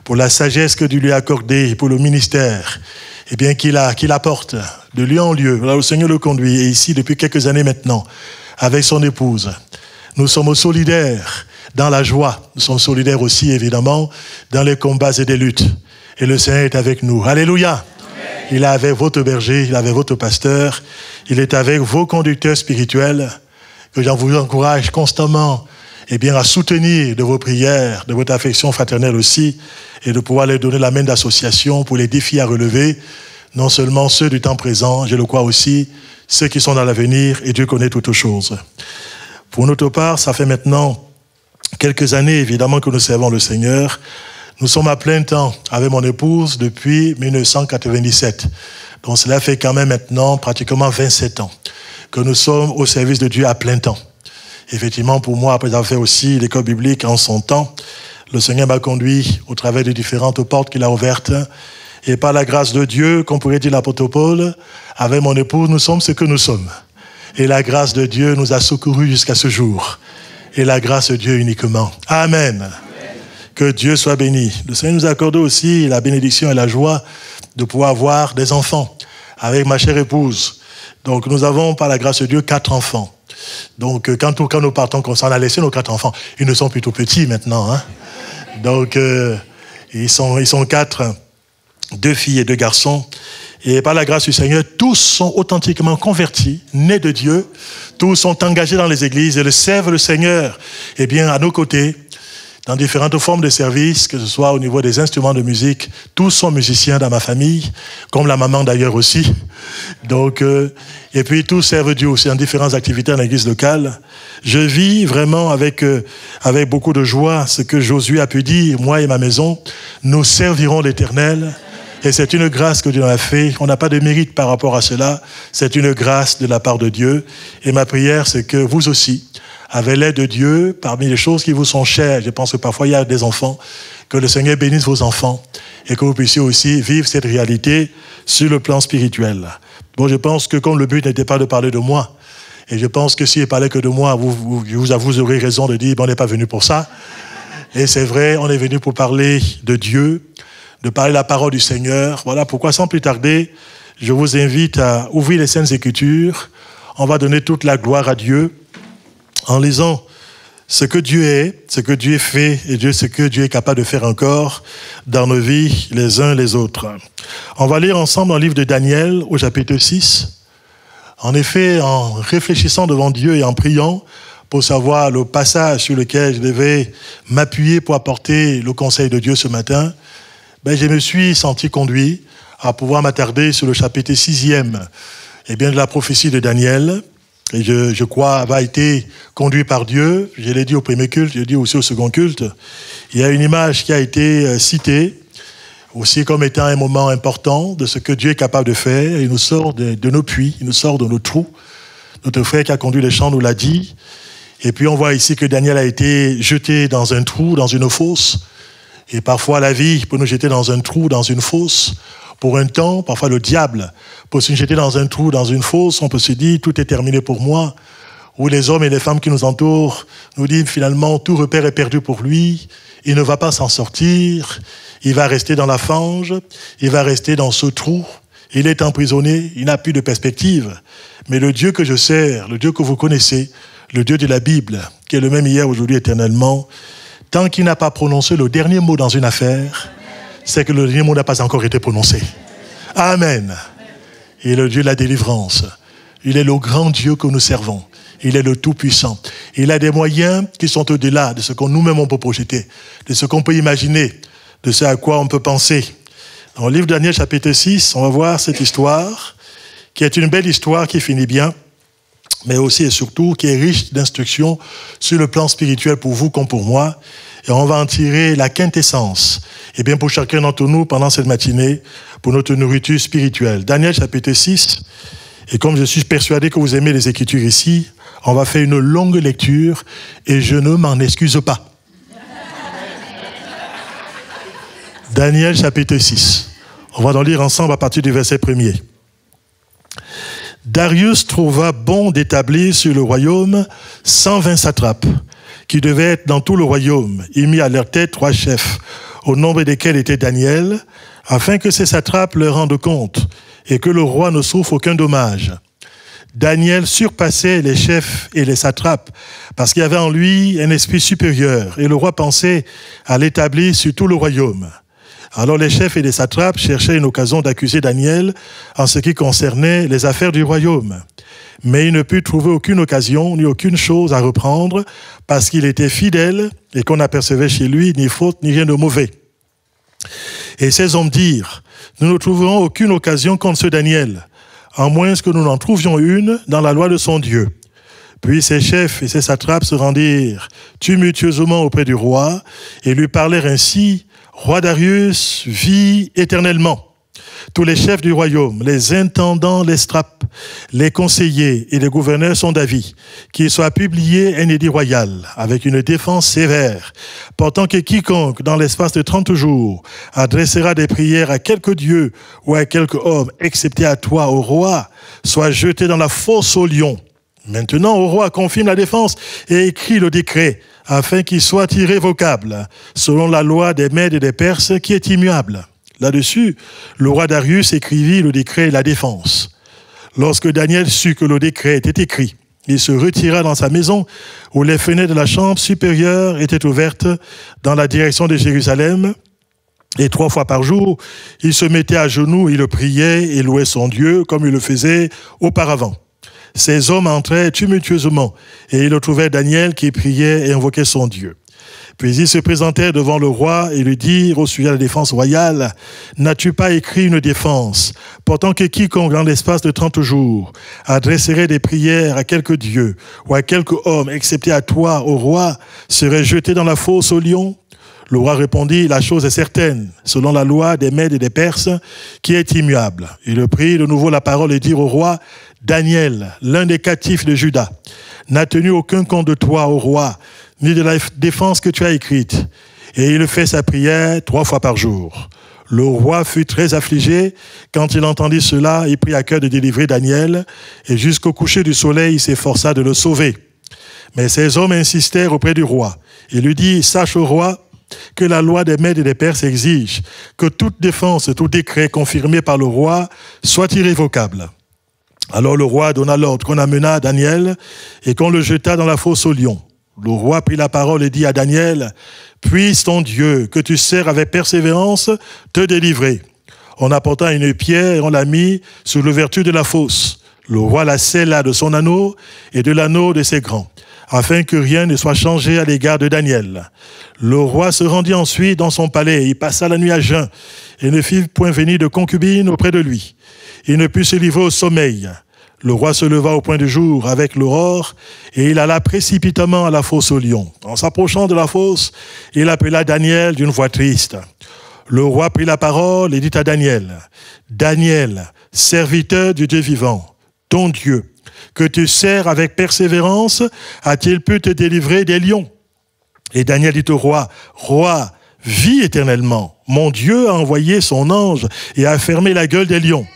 pour la sagesse que Dieu lui a accordée pour le ministère, et bien qu'il apporte de lieu en lieu. Là, le Seigneur le conduit, et ici, depuis quelques années maintenant, avec son épouse. Nous sommes solidaires dans la joie. Nous sommes solidaires aussi, évidemment, dans les combats et des luttes. Et le Seigneur est avec nous. Alléluia! Il est avec votre berger, il est avec votre pasteur, il est avec vos conducteurs spirituels, que j'en vous encourage constamment, eh bien, à soutenir de vos prières, de votre affection fraternelle aussi, et de pouvoir leur donner la main d'association pour les défis à relever, non seulement ceux du temps présent, je le crois aussi, ceux qui sont dans l'avenir, et Dieu connaît toutes choses. Pour notre part, ça fait maintenant quelques années, évidemment, que nous servons le Seigneur. Nous sommes à plein temps avec mon épouse depuis 1997. Donc cela fait quand même maintenant pratiquement 27 ans que nous sommes au service de Dieu à plein temps. Effectivement, pour moi, après avoir fait aussi l'école biblique en son temps, le Seigneur m'a conduit au travers des différentes portes qu'il a ouvertes. Et par la grâce de Dieu, comme pourrait dire l'apôtre Paul, avec mon épouse, nous sommes ce que nous sommes. Et la grâce de Dieu nous a secourus jusqu'à ce jour. Et la grâce de Dieu uniquement. Amen. Que Dieu soit béni. Le Seigneur nous a accordé aussi la bénédiction et la joie de pouvoir avoir des enfants avec ma chère épouse. Donc nous avons, par la grâce de Dieu, 4 enfants. Donc quand nous partons comme ça, on a laissé nos 4 enfants. Ils ne sont plutôt petits maintenant. Hein? Donc ils sont 4, 2 filles et 2 garçons. Et par la grâce du Seigneur, tous sont authentiquement convertis, nés de Dieu. Tous sont engagés dans les églises et le servent le Seigneur, eh bien, à nos côtés. dans différentes formes de services, que ce soit au niveau des instruments de musique. Tous sont musiciens dans ma famille, comme la maman d'ailleurs aussi. Donc, et puis tous servent Dieu aussi en différentes activités dans l'église locale. Je vis vraiment avec beaucoup de joie ce que Josué a pu dire, moi et ma maison, nous servirons l'Éternel. Et c'est une grâce que Dieu a fait. On n'a pas de mérite par rapport à cela. C'est une grâce de la part de Dieu. Et ma prière, c'est que vous aussi avez l'aide de Dieu parmi les choses qui vous sont chères. Je pense que parfois il y a des enfants. Que le Seigneur bénisse vos enfants et que vous puissiez aussi vivre cette réalité sur le plan spirituel. Bon, je pense que comme le but n'était pas de parler de moi, et je pense que s'il parlait que de moi, vous aurez raison de dire, on n'est pas venu pour ça. Et c'est vrai, on est venu pour parler de Dieu, de parler la parole du Seigneur. Voilà pourquoi, sans plus tarder, je vous invite à ouvrir les Saintes Écritures. On va donner toute la gloire à Dieu en lisant ce que Dieu est, ce que Dieu fait et ce que Dieu est capable de faire encore dans nos vies les uns les autres. On va lire ensemble dans le livre de Daniel au chapitre 6. En effet, en réfléchissant devant Dieu et en priant pour savoir le passage sur lequel je devais m'appuyer pour apporter le conseil de Dieu ce matin, je me suis senti conduit à pouvoir m'attarder sur le chapitre 6e de la prophétie de Daniel. Et je crois avoir été conduit par Dieu. Je l'ai dit au premier culte, je l'ai dit aussi au second culte. Il y a une image qui a été citée, aussi comme étant un moment important de ce que Dieu est capable de faire. Il nous sort de nos puits, il nous sort de nos trous. Notre frère qui a conduit les chants nous l'a dit. Et puis on voit ici que Daniel a été jeté dans un trou, dans une fosse. Et parfois la vie peut nous jeter dans un trou, dans une fosse. Pour un temps, parfois le diable peut se jeter dans un trou, dans une fosse. On peut se dire, tout est terminé pour moi. Ou les hommes et les femmes qui nous entourent nous disent finalement, tout repère est perdu pour lui. Il ne va pas s'en sortir. Il va rester dans la fange. Il va rester dans ce trou. Il est emprisonné. Il n'a plus de perspective. Mais le Dieu que je sers, le Dieu que vous connaissez, le Dieu de la Bible, qui est le même hier, aujourd'hui, éternellement, tant qu'il n'a pas prononcé le dernier mot dans une affaire, c'est que le dernier mot n'a pas encore été prononcé. Amen. Il est le Dieu de la délivrance. Il est le grand Dieu que nous servons. Il est le Tout-Puissant. Il a des moyens qui sont au-delà de ce qu'on nous-mêmes on peut projeter, de ce qu'on peut imaginer, de ce à quoi on peut penser. Dans le livre de Daniel, chapitre 6, on va voir cette histoire, qui est une belle histoire qui finit bien, mais aussi et surtout qui est riche d'instructions sur le plan spirituel pour vous comme pour moi. Et on va en tirer la quintessence, pour chacun d'entre nous pendant cette matinée, pour notre nourriture spirituelle. Daniel chapitre 6, et comme je suis persuadé que vous aimez les Écritures ici, on va faire une longue lecture et je ne m'en excuse pas. Daniel chapitre 6. On va en lire ensemble à partir du verset 1er. Darius trouva bon d'établir sur le royaume 120 satrapes, qui devaient être dans tout le royaume. Il mit à leur tête 3 chefs, au nombre desquels était Daniel, afin que ces satrapes leur rendent compte et que le roi ne souffre aucun dommage. Daniel surpassait les chefs et les satrapes parce qu'il y avait en lui un esprit supérieur et le roi pensait à l'établir sur tout le royaume. Alors les chefs et les satrapes cherchaient une occasion d'accuser Daniel en ce qui concernait les affaires du royaume. Mais il ne put trouver aucune occasion ni aucune chose à reprendre parce qu'il était fidèle et qu'on n'apercevait chez lui ni faute ni rien de mauvais. Et ces hommes dirent, nous ne trouverons aucune occasion contre ce Daniel, à moins que nous n'en trouvions une dans la loi de son Dieu. Puis ses chefs et ses satrapes se rendirent tumultueusement auprès du roi et lui parlèrent ainsi, Roi Darius vit éternellement. Tous les chefs du royaume, les intendants, les satrapes, les conseillers et les gouverneurs sont d'avis qu'il soit publié un édit royal avec une défense sévère, portant que quiconque, dans l'espace de 30 jours, adressera des prières à quelque dieu ou à quelque homme, excepté à toi, au roi, soit jeté dans la fosse aux lions. Maintenant, au roi confirme la défense et écrit le décret, afin qu'il soit irrévocable, selon la loi des Mèdes et des Perses qui est immuable. Là-dessus, le roi Darius écrivit le décret et la défense. Lorsque Daniel sut que le décret était écrit, il se retira dans sa maison où les fenêtres de la chambre supérieure étaient ouvertes dans la direction de Jérusalem. Et 3 fois par jour, il se mettait à genoux, il le priait et louait son Dieu comme il le faisait auparavant. Ces hommes entraient tumultueusement et ils trouvaient Daniel qui priait et invoquait son Dieu. Puis ils se présentèrent devant le roi et lui dirent au sujet de la défense royale, « N'as-tu pas écrit une défense, pourtant que quiconque dans l'espace de 30 jours adresserait des prières à quelque dieu ou à quelque homme, excepté à toi, au roi, serait jeté dans la fosse aux lions ?» Le roi répondit, « La chose est certaine, selon la loi des Mèdes et des Perses, qui est immuable. » Il prit de nouveau la parole et dit au roi, « Daniel, l'un des captifs de Juda, n'a tenu aucun compte de toi, au roi, ni de la défense que tu as écrite. » Et il fait sa prière 3 fois par jour. Le roi fut très affligé. Quand il entendit cela, il prit à cœur de délivrer Daniel, et jusqu'au coucher du soleil, il s'efforça de le sauver. Mais ces hommes insistèrent auprès du roi. Il lui dit, « Sache au roi, que la loi des Mèdes et des Perses exige que toute défense, tout décret confirmé par le roi soit irrévocable. » Alors le roi donna l'ordre qu'on amena Daniel et qu'on le jeta dans la fosse aux lions. Le roi prit la parole et dit à Daniel, « Puisse ton Dieu, que tu sers avec persévérance, te délivrer. » On apporta une pierre et on l'a mis sur l'ouverture de la fosse. Le roi la scella de son anneau et de l'anneau de ses grands, afin que rien ne soit changé à l'égard de Daniel. Le roi se rendit ensuite dans son palais, il passa la nuit à jeun, et ne fit point venir de concubine auprès de lui. Il ne put se livrer au sommeil. Le roi se leva au point du jour avec l'aurore, et il alla précipitamment à la fosse aux lions. En s'approchant de la fosse, il appela Daniel d'une voix triste. Le roi prit la parole et dit à Daniel, « Daniel, serviteur du Dieu vivant, ton Dieu, que tu sers avec persévérance, a-t-il pu te délivrer des lions ?» Et Daniel dit au roi, « Roi, vis éternellement. Mon Dieu a envoyé son ange et a fermé la gueule des lions,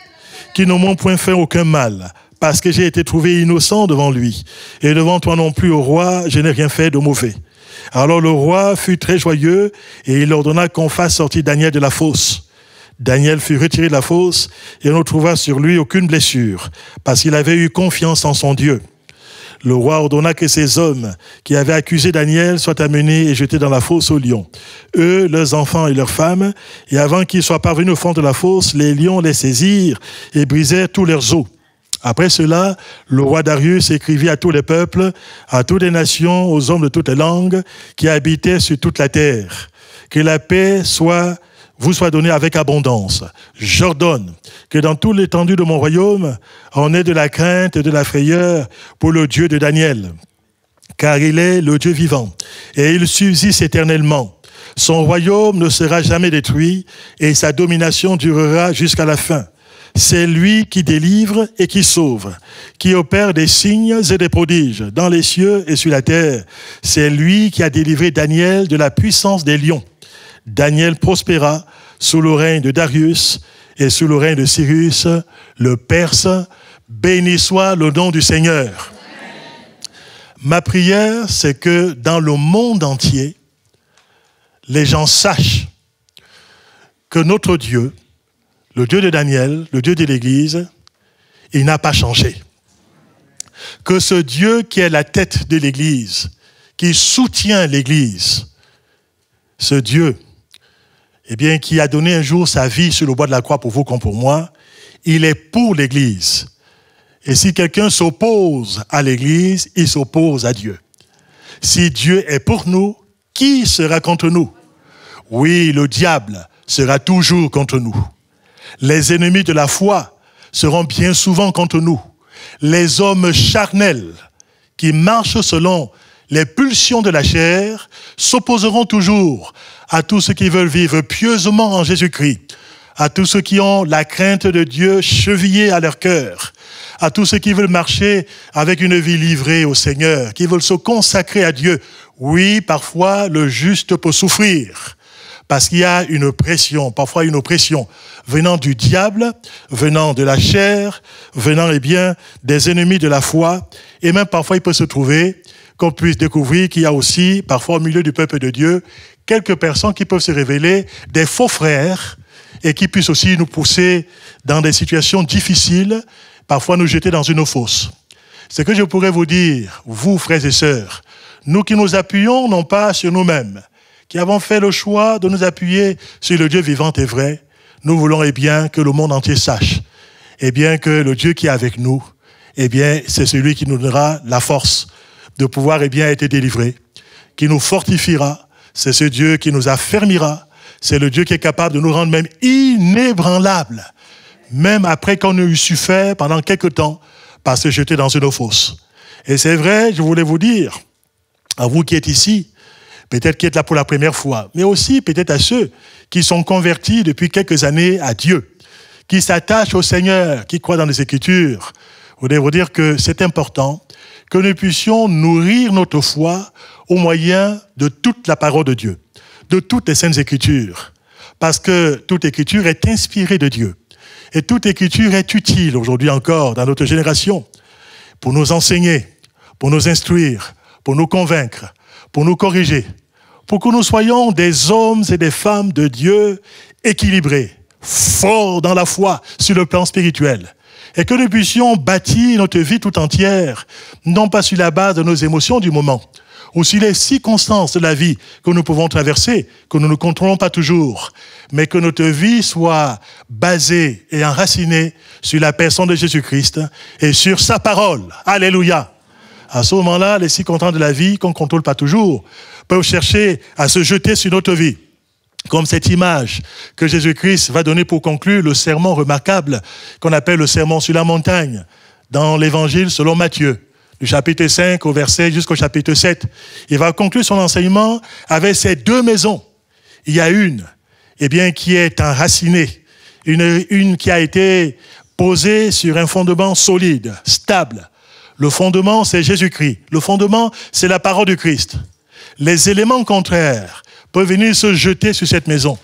qui ne m'ont point fait aucun mal, parce que j'ai été trouvé innocent devant lui. Et devant toi non plus, ô roi, je n'ai rien fait de mauvais. » Alors le roi fut très joyeux et il ordonna qu'on fasse sortir Daniel de la fosse. Daniel fut retiré de la fosse et on ne trouva sur lui aucune blessure, parce qu'il avait eu confiance en son Dieu. Le roi ordonna que ces hommes qui avaient accusé Daniel soient amenés et jetés dans la fosse aux lions, eux, leurs enfants et leurs femmes, et avant qu'ils soient parvenus au fond de la fosse, les lions les saisirent et brisèrent tous leurs os. Après cela, le roi Darius écrivit à tous les peuples, à toutes les nations, aux hommes de toutes les langues qui habitaient sur toute la terre, que la paix vous soit donnée avec abondance. J'ordonne que dans toute l'étendue de mon royaume, on ait de la crainte et de la frayeur pour le Dieu de Daniel, car il est le Dieu vivant, et il subsiste éternellement. Son royaume ne sera jamais détruit, et sa domination durera jusqu'à la fin. C'est lui qui délivre et qui sauve, qui opère des signes et des prodiges dans les cieux et sur la terre. C'est lui qui a délivré Daniel de la puissance des lions. Daniel prospéra sous le règne de Darius et sous le règne de Cyrus, le Perse. Béni soit le nom du Seigneur. Ma prière, c'est que dans le monde entier, les gens sachent que notre Dieu, le Dieu de Daniel, le Dieu de l'Église, il n'a pas changé. Que ce Dieu qui est la tête de l'Église, qui soutient l'Église, ce Dieu, eh bien, qui a donné un jour sa vie sur le bois de la croix pour vous comme pour moi, il est pour l'Église. Et si quelqu'un s'oppose à l'Église, il s'oppose à Dieu. Si Dieu est pour nous, qui sera contre nous? Oui, le diable sera toujours contre nous. Les ennemis de la foi seront bien souvent contre nous. Les hommes charnels qui marchent selon les pulsions de la chair s'opposeront toujours à tous ceux qui veulent vivre pieusement en Jésus-Christ, à tous ceux qui ont la crainte de Dieu chevillée à leur cœur, à tous ceux qui veulent marcher avec une vie livrée au Seigneur, qui veulent se consacrer à Dieu. Oui, parfois le juste peut souffrir, parce qu'il y a une pression, parfois une oppression, venant du diable, venant de la chair, venant des ennemis de la foi, et même parfois il peut se trouver qu'on puisse découvrir qu'il y a aussi, parfois au milieu du peuple de Dieu, quelques personnes qui peuvent se révéler des faux frères et qui puissent aussi nous pousser dans des situations difficiles, parfois nous jeter dans une fosse. Ce que je pourrais vous dire, vous frères et sœurs, nous qui nous appuyons non pas sur nous-mêmes, qui avons fait le choix de nous appuyer sur le Dieu vivant et vrai, nous voulons que le monde entier sache que le Dieu qui est avec nous, c'est celui qui nous donnera la force de pouvoir être délivrés, qui nous fortifiera, C'est ce Dieu qui nous affermira. C'est le Dieu qui est capable de nous rendre même inébranlables, même après qu'on ait eu souffert pendant quelque temps par se jeter dans une eau fausse. Et c'est vrai, je voulais vous dire, à vous qui êtes ici, peut-être qui êtes là pour la première fois, mais aussi peut-être à ceux qui sont convertis depuis quelques années à Dieu, qui s'attachent au Seigneur, qui croient dans les Écritures. Je voudrais vous dire que c'est important que nous puissions nourrir notre foi au moyen de toute la parole de Dieu, de toutes les saintes Écritures, parce que toute Écriture est inspirée de Dieu. Et toute Écriture est utile aujourd'hui encore dans notre génération pour nous enseigner, pour nous instruire, pour nous convaincre, pour nous corriger, pour que nous soyons des hommes et des femmes de Dieu équilibrés, forts dans la foi sur le plan spirituel, et que nous puissions bâtir notre vie tout entière, non pas sur la base de nos émotions du moment, ou sur les circonstances de la vie que nous pouvons traverser, que nous ne contrôlons pas toujours, mais que notre vie soit basée et enracinée sur la personne de Jésus-Christ et sur sa parole. Alléluia! À ce moment-là, les circonstances de la vie qu'on ne contrôle pas toujours peuvent chercher à se jeter sur notre vie. Comme cette image que Jésus-Christ va donner pour conclure le sermon remarquable qu'on appelle le sermon sur la montagne dans l'évangile selon Matthieu, du chapitre 5 au verset jusqu'au chapitre 7. Il va conclure son enseignement avec ces deux maisons. Il y a une, qui est enracinée, une qui a été posée sur un fondement solide, stable. Le fondement, c'est Jésus-Christ. Le fondement, c'est la parole du Christ. Les éléments contraires peuvent venir se jeter sur cette maison,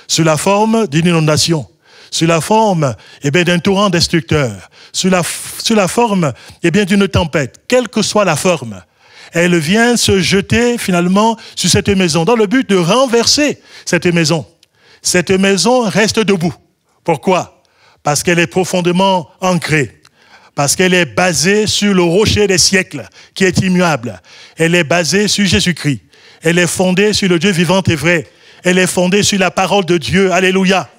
sous la forme d'une inondation, sous la forme d'un torrent destructeur, sous la forme d'une tempête, quelle que soit la forme. Elle vient se jeter finalement sur cette maison, dans le but de renverser cette maison. Cette maison reste debout. Pourquoi? Parce qu'elle est profondément ancrée. Parce qu'elle est basée sur le rocher des siècles, qui est immuable. Elle est basée sur Jésus-Christ. Elle est fondée sur le Dieu vivant et vrai. Elle est fondée sur la parole de Dieu. Alléluia.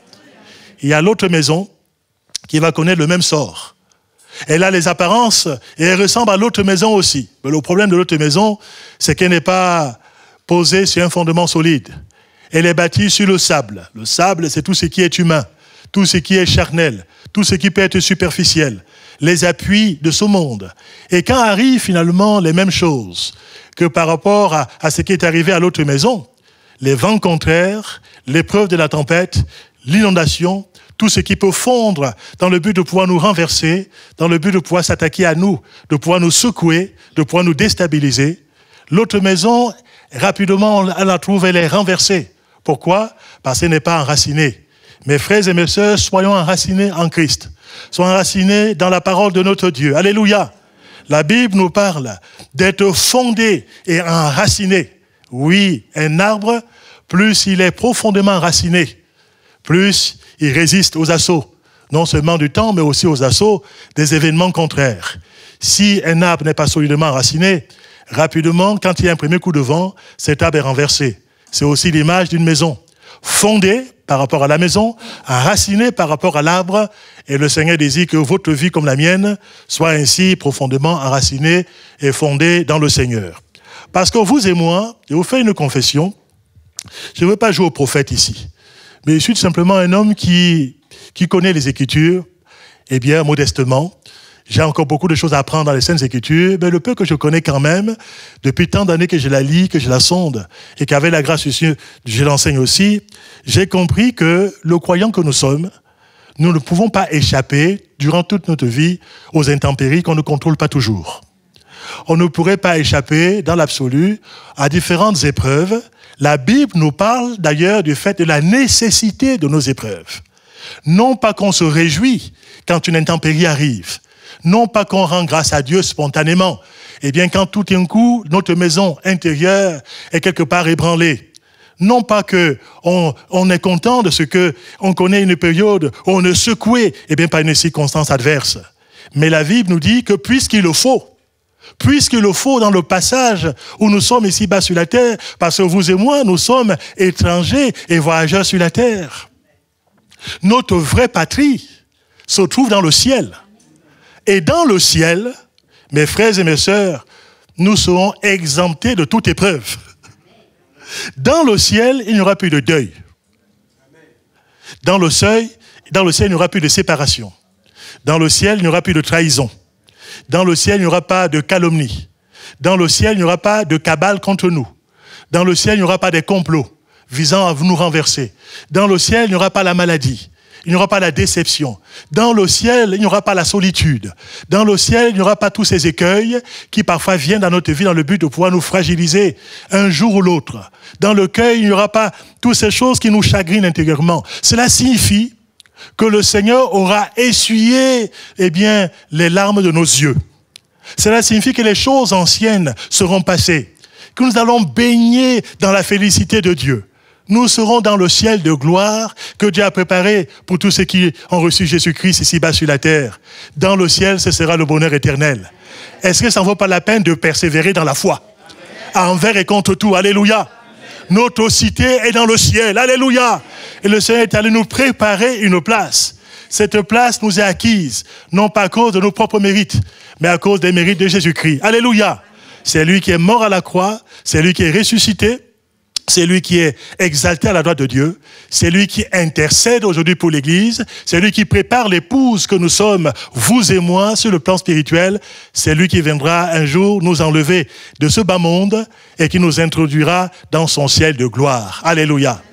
Il y a l'autre maison qui va connaître le même sort. Elle a les apparences et elle ressemble à l'autre maison aussi. Mais le problème de l'autre maison, c'est qu'elle n'est pas posée sur un fondement solide. Elle est bâtie sur le sable. Le sable, c'est tout ce qui est humain, tout ce qui est charnel, tout ce qui peut être superficiel, les appuis de ce monde. Et quand arrivent finalement les mêmes choses que par rapport à ce qui est arrivé à l'autre maison, les vents contraires, l'épreuve de la tempête, l'inondation, tout ce qui peut fondre dans le but de pouvoir nous renverser, dans le but de pouvoir s'attaquer à nous, de pouvoir nous secouer, de pouvoir nous déstabiliser. L'autre maison, rapidement, on la trouve, elle est renversée. Pourquoi? Parce qu'elle n'est pas enracinée. Mes frères et mes sœurs, soyons enracinés en Christ. Soyons enracinés dans la parole de notre Dieu. Alléluia. La Bible nous parle d'être fondé et enraciné. Oui, un arbre, plus il est profondément enraciné, plus il résiste aux assauts, non seulement du temps, mais aussi aux assauts des événements contraires. Si un arbre n'est pas solidement enraciné, rapidement, quand il y a un premier coup de vent, cet arbre est renversé. C'est aussi l'image d'une maison, fondée par rapport à la maison, enracinée par rapport à l'arbre, et le Seigneur désire que votre vie comme la mienne soit ainsi profondément enracinée et fondée dans le Seigneur. Parce que vous et moi, je vous fais une confession, je ne veux pas jouer au prophète ici, mais je suis tout simplement un homme qui connaît les Écritures, modestement. J'ai encore beaucoup de choses à apprendre dans les Saintes Écritures, mais le peu que je connais quand même, depuis tant d'années que je la lis, que je la sonde, et qu'avec la grâce de Dieu, je l'enseigne aussi, j'ai compris que le croyant que nous sommes, nous ne pouvons pas échapper, durant toute notre vie, aux intempéries qu'on ne contrôle pas toujours. On ne pourrait pas échapper, dans l'absolu, à différentes épreuves. La Bible nous parle d'ailleurs du fait de la nécessité de nos épreuves. Non pas qu'on se réjouit quand une intempérie arrive, non pas qu'on rend grâce à Dieu spontanément, quand tout d'un coup, notre maison intérieure est quelque part ébranlée. Non pas qu'on est content de ce qu'on connaît une période où on est secoué, par une circonstance adverse. Mais la Bible nous dit que puisqu'il le faut dans le passage où nous sommes ici-bas sur la terre, parce que vous et moi, nous sommes étrangers et voyageurs sur la terre. Notre vraie patrie se trouve dans le ciel. Et dans le ciel, mes frères et mes sœurs, nous serons exemptés de toute épreuve. Dans le ciel, il n'y aura plus de deuil. Dans le ciel, il n'y aura plus de séparation. Dans le ciel, il n'y aura plus de trahison. Dans le ciel, il n'y aura pas de calomnie. Dans le ciel, il n'y aura pas de cabale contre nous. Dans le ciel, il n'y aura pas de complots visant à nous renverser. Dans le ciel, il n'y aura pas la maladie. Il n'y aura pas la déception. Dans le ciel, il n'y aura pas la solitude. Dans le ciel, il n'y aura pas tous ces écueils qui parfois viennent dans notre vie dans le but de pouvoir nous fragiliser un jour ou l'autre. Dans le cœur, il n'y aura pas toutes ces choses qui nous chagrinent intérieurement. Cela signifie que le Seigneur aura essuyé, les larmes de nos yeux. Cela signifie que les choses anciennes seront passées, que nous allons baigner dans la félicité de Dieu. Nous serons dans le ciel de gloire que Dieu a préparé pour tous ceux qui ont reçu Jésus-Christ ici-bas sur la terre. Dans le ciel, ce sera le bonheur éternel. Est-ce que ça ne vaut pas la peine de persévérer dans la foi? Envers et contre tout, alléluia. Notre cité est dans le ciel, alléluia. Et le Seigneur est allé nous préparer une place. Cette place nous est acquise, non pas à cause de nos propres mérites, mais à cause des mérites de Jésus-Christ. Alléluia. C'est lui qui est mort à la croix, c'est lui qui est ressuscité. C'est lui qui est exalté à la droite de Dieu. C'est lui qui intercède aujourd'hui pour l'Église. C'est lui qui prépare l'épouse que nous sommes, vous et moi, sur le plan spirituel. C'est lui qui viendra un jour nous enlever de ce bas monde et qui nous introduira dans son ciel de gloire. Alléluia.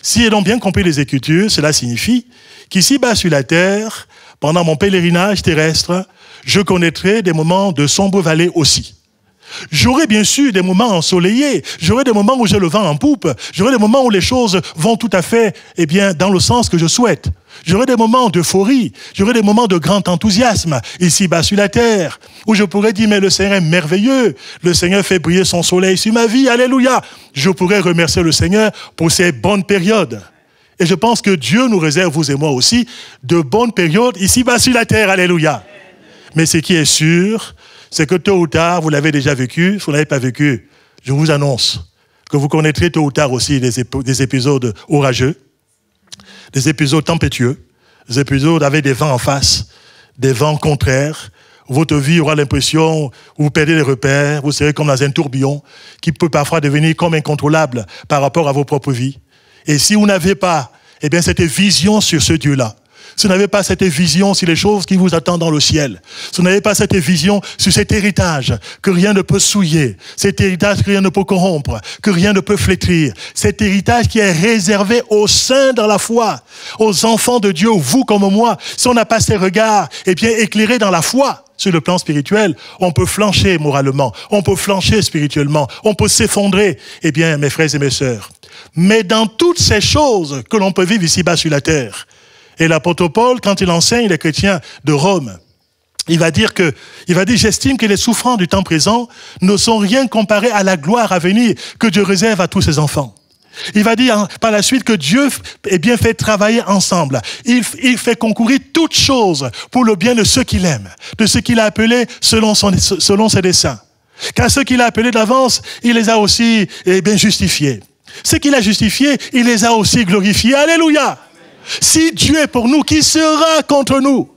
Si j'ai donc bien compris les Écritures, cela signifie qu'ici-bas sur la terre, pendant mon pèlerinage terrestre, je connaîtrai des moments de sombre vallée aussi. J'aurai bien sûr des moments ensoleillés, j'aurai des moments où j'ai le vent en poupe, j'aurai des moments où les choses vont tout à fait dans le sens que je souhaite. J'aurai des moments d'euphorie, j'aurai des moments de grand enthousiasme, ici-bas sur la terre, où je pourrais dire, mais le Seigneur est merveilleux, le Seigneur fait briller son soleil sur ma vie, alléluia. Je pourrais remercier le Seigneur pour ces bonnes périodes. Et je pense que Dieu nous réserve, vous et moi aussi, de bonnes périodes ici-bas sur la terre, alléluia. Mais ce qui est sûr, c'est que tôt ou tard, vous l'avez déjà vécu, si vous ne l'avez pas vécu, je vous annonce que vous connaîtrez tôt ou tard aussi des épisodes orageux, des épisodes tempétueux, des épisodes avec des vents en face, des vents contraires. Votre vie aura l'impression où vous perdez les repères, vous serez comme dans un tourbillon qui peut parfois devenir comme incontrôlable par rapport à vos propres vies. Et si vous n'avez pas cette vision sur ce Dieu-là, si vous n'avez pas cette vision sur les choses qui vous attendent dans le ciel, si vous n'avez pas cette vision sur cet héritage que rien ne peut souiller, cet héritage que rien ne peut corrompre, que rien ne peut flétrir, cet héritage qui est réservé aux saints dans la foi, aux enfants de Dieu, vous comme moi, si on n'a pas ces regards éclairés dans la foi, sur le plan spirituel, on peut flancher moralement, on peut flancher spirituellement, on peut s'effondrer. Mes frères et mes sœurs, mais dans toutes ces choses que l'on peut vivre ici-bas sur la terre, et l'apôtre Paul, quand il enseigne les chrétiens de Rome, il va dire, j'estime que les souffrances du temps présent ne sont rien comparées à la gloire à venir que Dieu réserve à tous ses enfants. Il va dire par la suite que Dieu fait travailler ensemble. Il fait concourir toutes choses pour le bien de ceux qu'il aime, de ceux qu'il a appelés selon ses desseins. Car ceux qu'il a appelés d'avance, il les a aussi justifiés. Ceux qu'il a justifiés, il les a aussi glorifiés. Alléluia! Si Dieu est pour nous, qui sera contre nous?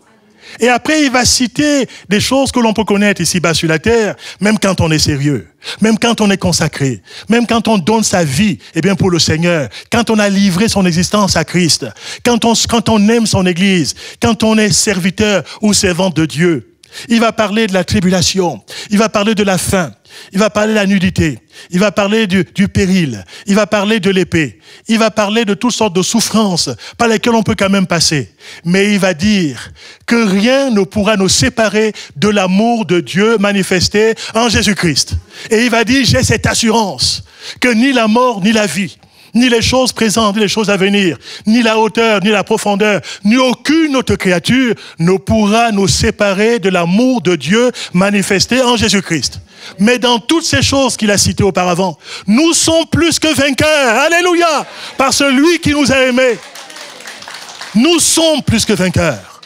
Et après, il va citer des choses que l'on peut connaître ici-bas sur la terre, même quand on est sérieux, même quand on est consacré, même quand on donne sa vie pour le Seigneur, quand on a livré son existence à Christ, quand on aime son Église, quand on est serviteur ou servante de Dieu. Il va parler de la tribulation, il va parler de la faim, il va parler de la nudité, il va parler du péril, il va parler de l'épée, il va parler de toutes sortes de souffrances par lesquelles on peut quand même passer. Mais il va dire que rien ne pourra nous séparer de l'amour de Dieu manifesté en Jésus-Christ. Et il va dire, j'ai cette assurance que ni la mort, ni la vie, ni les choses présentes, ni les choses à venir, ni la hauteur, ni la profondeur, ni aucune autre créature ne pourra nous séparer de l'amour de Dieu manifesté en Jésus-Christ. Mais dans toutes ces choses qu'il a citées auparavant, nous sommes plus que vainqueurs. Alléluia! Par celui qui nous a aimés. Nous sommes plus que vainqueurs.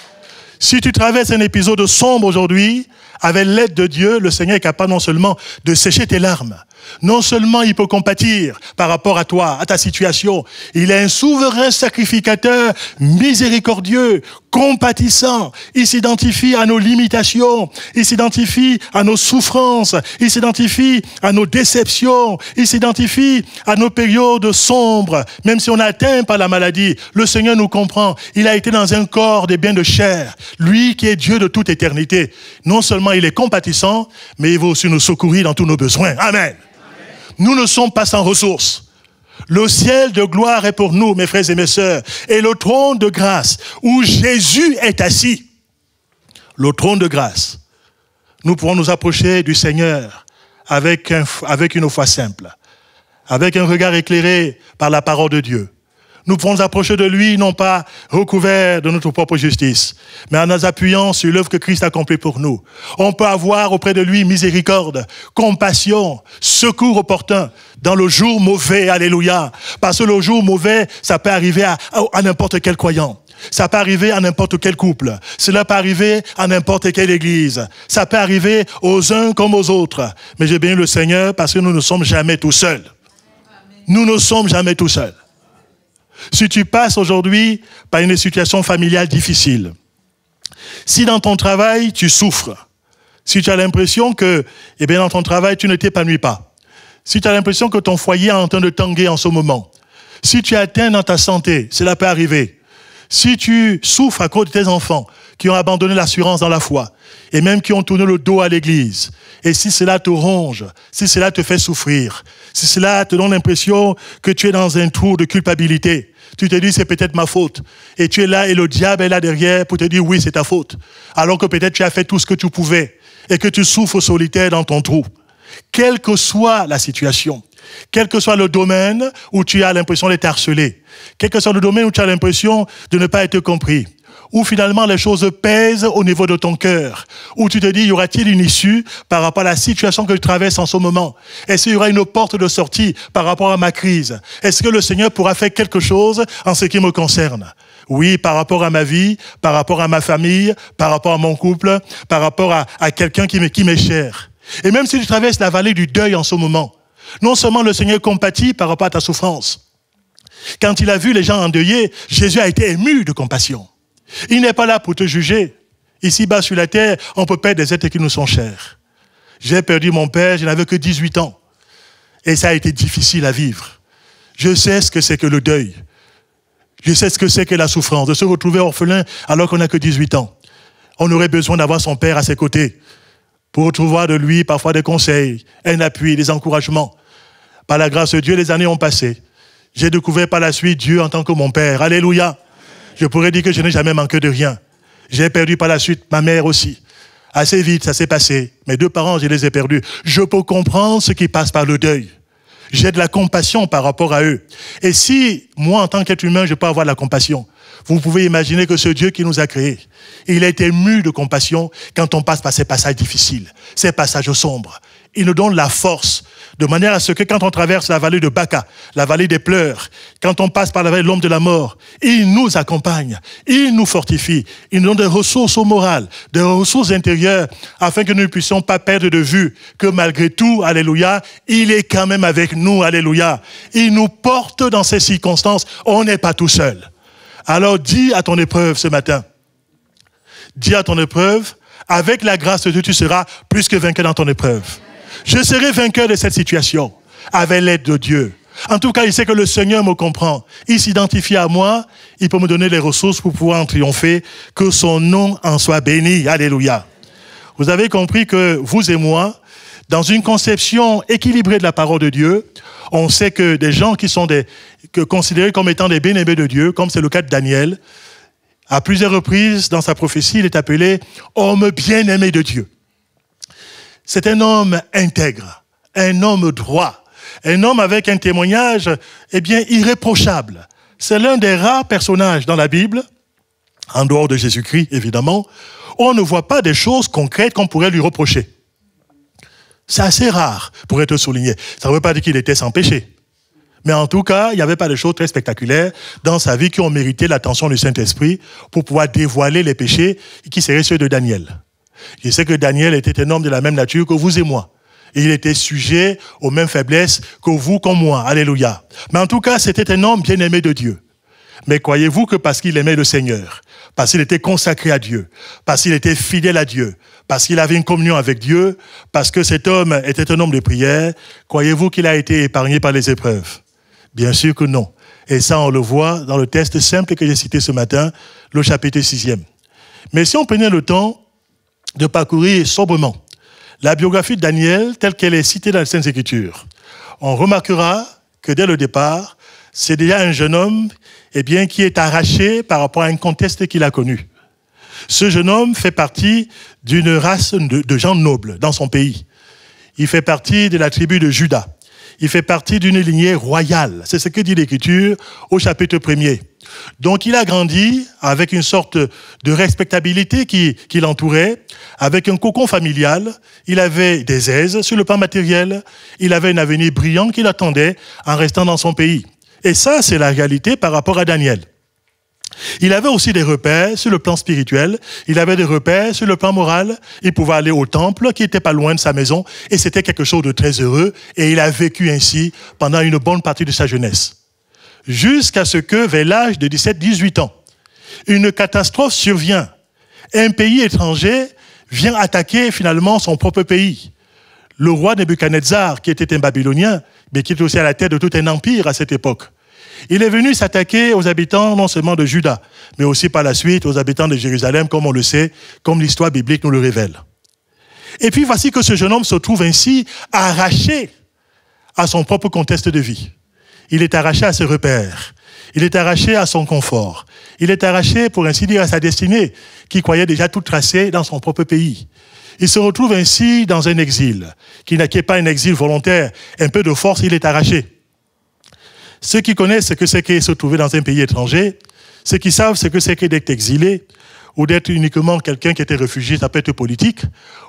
Si tu traverses un épisode sombre aujourd'hui, avec l'aide de Dieu, le Seigneur est capable non seulement de sécher tes larmes, Non seulement il peut compatir par rapport à toi, à ta situation, il est un souverain sacrificateur miséricordieux, compatissant. Il s'identifie à nos limitations, il s'identifie à nos souffrances, il s'identifie à nos déceptions, il s'identifie à nos périodes sombres. Même si on est atteint par la maladie, le Seigneur nous comprend. Il a été dans un corps des biens de chair. Lui qui est Dieu de toute éternité. Non seulement il est compatissant, mais il va aussi nous secourir dans tous nos besoins. Amen. Nous ne sommes pas sans ressources. Le ciel de gloire est pour nous, mes frères et mes sœurs, et le trône de grâce où Jésus est assis. Le trône de grâce. Nous pourrons nous approcher du Seigneur avec une foi simple, avec un regard éclairé par la parole de Dieu. Nous pourrons nous approcher de lui, non pas recouverts de notre propre justice, mais en nous appuyant sur l'œuvre que Christ a accomplie pour nous. On peut avoir auprès de lui miséricorde, compassion, secours opportun dans le jour mauvais, alléluia. Parce que le jour mauvais, ça peut arriver à n'importe quel croyant. Ça peut arriver à n'importe quel couple. Cela peut arriver à n'importe quelle église. Ça peut arriver aux uns comme aux autres. Mais j'ai béni le Seigneur parce que nous ne sommes jamais tout seuls. Nous ne sommes jamais tout seuls. Si tu passes aujourd'hui par une situation familiale difficile, si dans ton travail tu souffres, si tu as l'impression que, dans ton travail tu ne t'épanouis pas, si tu as l'impression que ton foyer est en train de tanguer en ce moment, si tu es atteint dans ta santé, cela peut arriver. Si tu souffres à cause de tes enfants qui ont abandonné l'assurance dans la foi et même qui ont tourné le dos à l'église, et si cela te ronge, si cela te fait souffrir, si cela te donne l'impression que tu es dans un trou de culpabilité, tu te dis c'est peut-être ma faute, et tu es là et le diable est là derrière pour te dire oui c'est ta faute, alors que peut-être tu as fait tout ce que tu pouvais et que tu souffres solitaire dans ton trou. Quelle que soit la situation, quel que soit le domaine où tu as l'impression d'être harcelé, quel que soit le domaine où tu as l'impression de ne pas être compris, où finalement les choses pèsent au niveau de ton cœur, où tu te dis, y aura-t-il une issue par rapport à la situation que je traverse en ce moment? Est-ce qu'il y aura une porte de sortie par rapport à ma crise? Est-ce que le Seigneur pourra faire quelque chose en ce qui me concerne? Oui, par rapport à ma vie, par rapport à ma famille, par rapport à mon couple, par rapport à quelqu'un qui m'est cher. Et même si tu traverses la vallée du deuil en ce moment, non seulement le Seigneur compatit par rapport à ta souffrance. Quand il a vu les gens endeuillés, Jésus a été ému de compassion. Il n'est pas là pour te juger. Ici-bas sur la terre, on peut perdre des êtres qui nous sont chers. J'ai perdu mon père, je n'avais que 18 ans. Et ça a été difficile à vivre. Je sais ce que c'est que le deuil. Je sais ce que c'est que la souffrance, de se retrouver orphelin alors qu'on n'a que 18 ans. On aurait besoin d'avoir son père à ses côtés pour retrouver de lui parfois des conseils, un appui, des encouragements. Par la grâce de Dieu, les années ont passé. J'ai découvert par la suite Dieu en tant que mon père. Alléluia. Je pourrais dire que je n'ai jamais manqué de rien. J'ai perdu par la suite ma mère aussi. Assez vite, ça s'est passé. Mes deux parents, je les ai perdus. Je peux comprendre ce qui passe par le deuil. J'ai de la compassion par rapport à eux. Et si, moi, en tant qu'être humain, je peux avoir de la compassion, vous pouvez imaginer que ce Dieu qui nous a créés, il a été ému de compassion quand on passe par ces passages difficiles, ces passages sombres. Il nous donne la force, de manière à ce que quand on traverse la vallée de Baca, la vallée des pleurs, quand on passe par la vallée de l'ombre de la mort, il nous accompagne, il nous fortifie, il nous donne des ressources morales, des ressources intérieures, afin que nous ne puissions pas perdre de vue que malgré tout, alléluia, il est quand même avec nous, alléluia. Il nous porte dans ces circonstances, on n'est pas tout seul. Alors dis à ton épreuve ce matin, dis à ton épreuve, avec la grâce de Dieu, tu seras plus que vainqueur dans ton épreuve. Je serai vainqueur de cette situation, avec l'aide de Dieu. En tout cas, il sait que le Seigneur me comprend. Il s'identifie à moi, il peut me donner les ressources pour pouvoir en triompher, que son nom en soit béni. Alléluia. Vous avez compris que vous et moi, dans une conception équilibrée de la parole de Dieu, on sait que des gens qui sont considérés comme étant des bien-aimés de Dieu, comme c'est le cas de Daniel, à plusieurs reprises dans sa prophétie, il est appelé homme bien-aimé de Dieu. C'est un homme intègre, un homme droit, un homme avec un témoignage, irréprochable. C'est l'un des rares personnages dans la Bible, en dehors de Jésus-Christ, évidemment, où on ne voit pas des choses concrètes qu'on pourrait lui reprocher. C'est assez rare pour être souligné. Ça ne veut pas dire qu'il était sans péché. Mais en tout cas, il n'y avait pas de choses très spectaculaires dans sa vie qui ont mérité l'attention du Saint-Esprit pour pouvoir dévoiler les péchés qui seraient ceux de Daniel. Je sais que Daniel était un homme de la même nature que vous et moi. Il était sujet aux mêmes faiblesses que vous, comme moi. Alléluia. Mais en tout cas, c'était un homme bien aimé de Dieu. Mais croyez-vous que parce qu'il aimait le Seigneur, parce qu'il était consacré à Dieu, parce qu'il était fidèle à Dieu, parce qu'il avait une communion avec Dieu, parce que cet homme était un homme de prière, croyez-vous qu'il a été épargné par les épreuves? Bien sûr que non. Et ça, on le voit dans le texte simple que j'ai cité ce matin, le chapitre 6e. Mais si on prenait le temps de parcourir sobrement la biographie de Daniel telle qu'elle est citée dans les Saintes Écritures, on remarquera que dès le départ, c'est déjà un jeune homme qui est arraché par rapport à un contexte qu'il a connu. Ce jeune homme fait partie d'une race de gens nobles dans son pays. Il fait partie de la tribu de Juda. Il fait partie d'une lignée royale. C'est ce que dit l'Écriture au chapitre 1er. Donc il a grandi avec une sorte de respectabilité qui l'entourait, avec un cocon familial. Il avait des aises sur le plan matériel. Il avait un avenir brillant qui l'attendait en restant dans son pays. Et ça, c'est la réalité par rapport à Daniel. Il avait aussi des repères sur le plan spirituel, il avait des repères sur le plan moral, il pouvait aller au temple qui n'était pas loin de sa maison et c'était quelque chose de très heureux et il a vécu ainsi pendant une bonne partie de sa jeunesse. Jusqu'à ce que, vers l'âge de 17-18 ans, une catastrophe survient. Un pays étranger vient attaquer finalement son propre pays. Le roi Nebuchadnezzar, qui était un Babylonien, mais qui était aussi à la tête de tout un empire à cette époque, il est venu s'attaquer aux habitants non seulement de Juda, mais aussi par la suite aux habitants de Jérusalem, comme on le sait, comme l'histoire biblique nous le révèle. Et puis voici que ce jeune homme se trouve ainsi arraché à son propre contexte de vie. Il est arraché à ses repères, il est arraché à son confort, il est arraché, pour ainsi dire, à sa destinée, qui croyait déjà tout tracé dans son propre pays. Il se retrouve ainsi dans un exil, qui n'est pas un exil volontaire, un peu de force, il est arraché. Ceux qui connaissent ce que c'est que se trouver dans un pays étranger, ceux qui savent ce que c'est que d'être exilé, ou d'être uniquement quelqu'un qui était réfugié, ça peut être politique,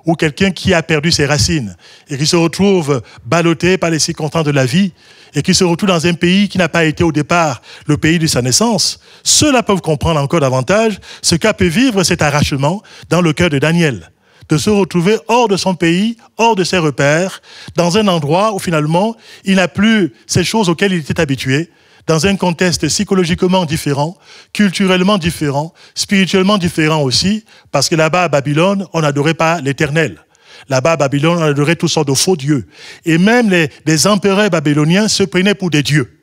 ou quelqu'un qui a perdu ses racines, et qui se retrouve ballotté par les circonstances de la vie, et qui se retrouve dans un pays qui n'a pas été au départ le pays de sa naissance, ceux-là peuvent comprendre encore davantage ce qu'a pu vivre cet arrachement dans le cœur de Daniel, de se retrouver hors de son pays, hors de ses repères, dans un endroit où finalement il n'a plus ces choses auxquelles il était habitué, dans un contexte psychologiquement différent, culturellement différent, spirituellement différent aussi, parce que là-bas à Babylone, on n'adorait pas l'Éternel. Là-bas à Babylone, on adorait toutes sortes de faux dieux. Et même les empereurs babyloniens se prenaient pour des dieux.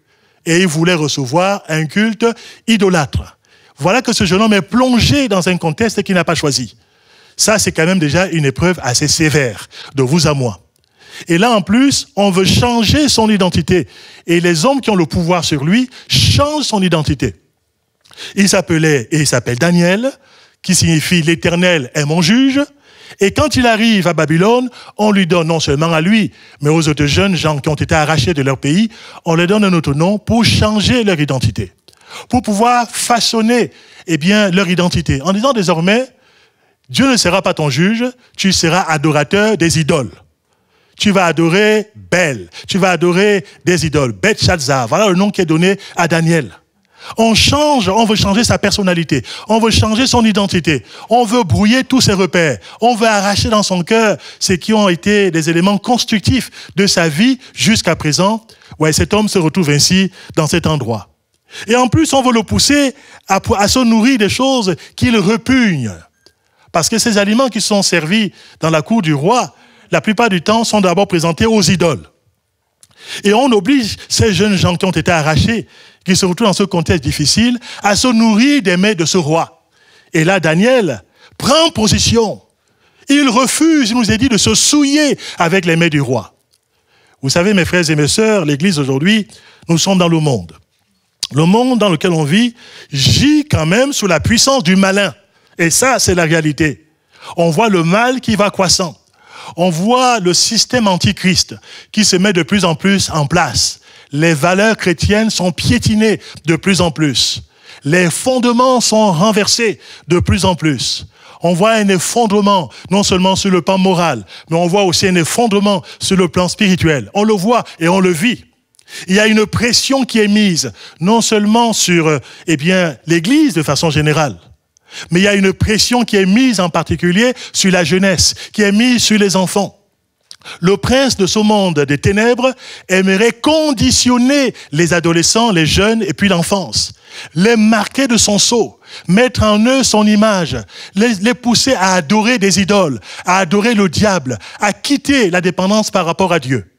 Et ils voulaient recevoir un culte idolâtre. Voilà que ce jeune homme est plongé dans un contexte qu'il n'a pas choisi. Ça, c'est quand même déjà une épreuve assez sévère, de vous à moi. Et là, en plus, on veut changer son identité. Et les hommes qui ont le pouvoir sur lui changent son identité. Il s'appelle Daniel, qui signifie « l'Éternel est mon juge ». Et quand il arrive à Babylone, on lui donne non seulement à lui, mais aux autres jeunes gens qui ont été arrachés de leur pays, on leur donne un autre nom pour changer leur identité, pour pouvoir façonner leur identité. En disant désormais, Dieu ne sera pas ton juge, tu seras adorateur des idoles. Tu vas adorer Bel, tu vas adorer des idoles, Beth-Shazzar, voilà le nom qui est donné à Daniel. On veut changer sa personnalité, on veut changer son identité, on veut brouiller tous ses repères, on veut arracher dans son cœur ce qui ont été des éléments constructifs de sa vie jusqu'à présent. Ouais, cet homme se retrouve ainsi dans cet endroit. Et en plus, on veut le pousser à se nourrir des choses qu'il repugne. Parce que ces aliments qui sont servis dans la cour du roi, la plupart du temps, sont d'abord présentés aux idoles. Et on oblige ces jeunes gens qui ont été arrachés, qui se retrouvent dans ce contexte difficile, à se nourrir des mets de ce roi. Et là, Daniel prend position. Il refuse, il nous est dit, de se souiller avec les mets du roi. Vous savez, mes frères et mes sœurs, l'Église aujourd'hui, nous sommes dans le monde. Le monde dans lequel on vit gît quand même sous la puissance du malin. Et ça, c'est la réalité. On voit le mal qui va croissant. On voit le système antichrist qui se met de plus en plus en place. Les valeurs chrétiennes sont piétinées de plus en plus. Les fondements sont renversés de plus en plus. On voit un effondrement, non seulement sur le plan moral, mais on voit aussi un effondrement sur le plan spirituel. On le voit et on le vit. Il y a une pression qui est mise, non seulement sur l'Église de façon générale, mais il y a une pression qui est mise en particulier sur la jeunesse, qui est mise sur les enfants. Le prince de ce monde des ténèbres aimerait conditionner les adolescents, les jeunes et puis l'enfance, les marquer de son sceau, mettre en eux son image, les pousser à adorer des idoles, à adorer le diable, à quitter la dépendance par rapport à Dieu.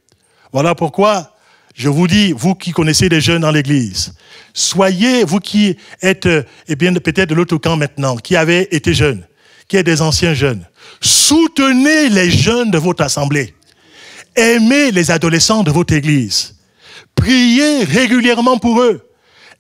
Voilà pourquoi je vous dis, vous qui connaissez les jeunes dans l'église, soyez, vous qui êtes peut-être de l'autre camp maintenant, qui avez été jeunes, qui êtes des anciens jeunes, soutenez les jeunes de votre assemblée. Aimez les adolescents de votre église. Priez régulièrement pour eux.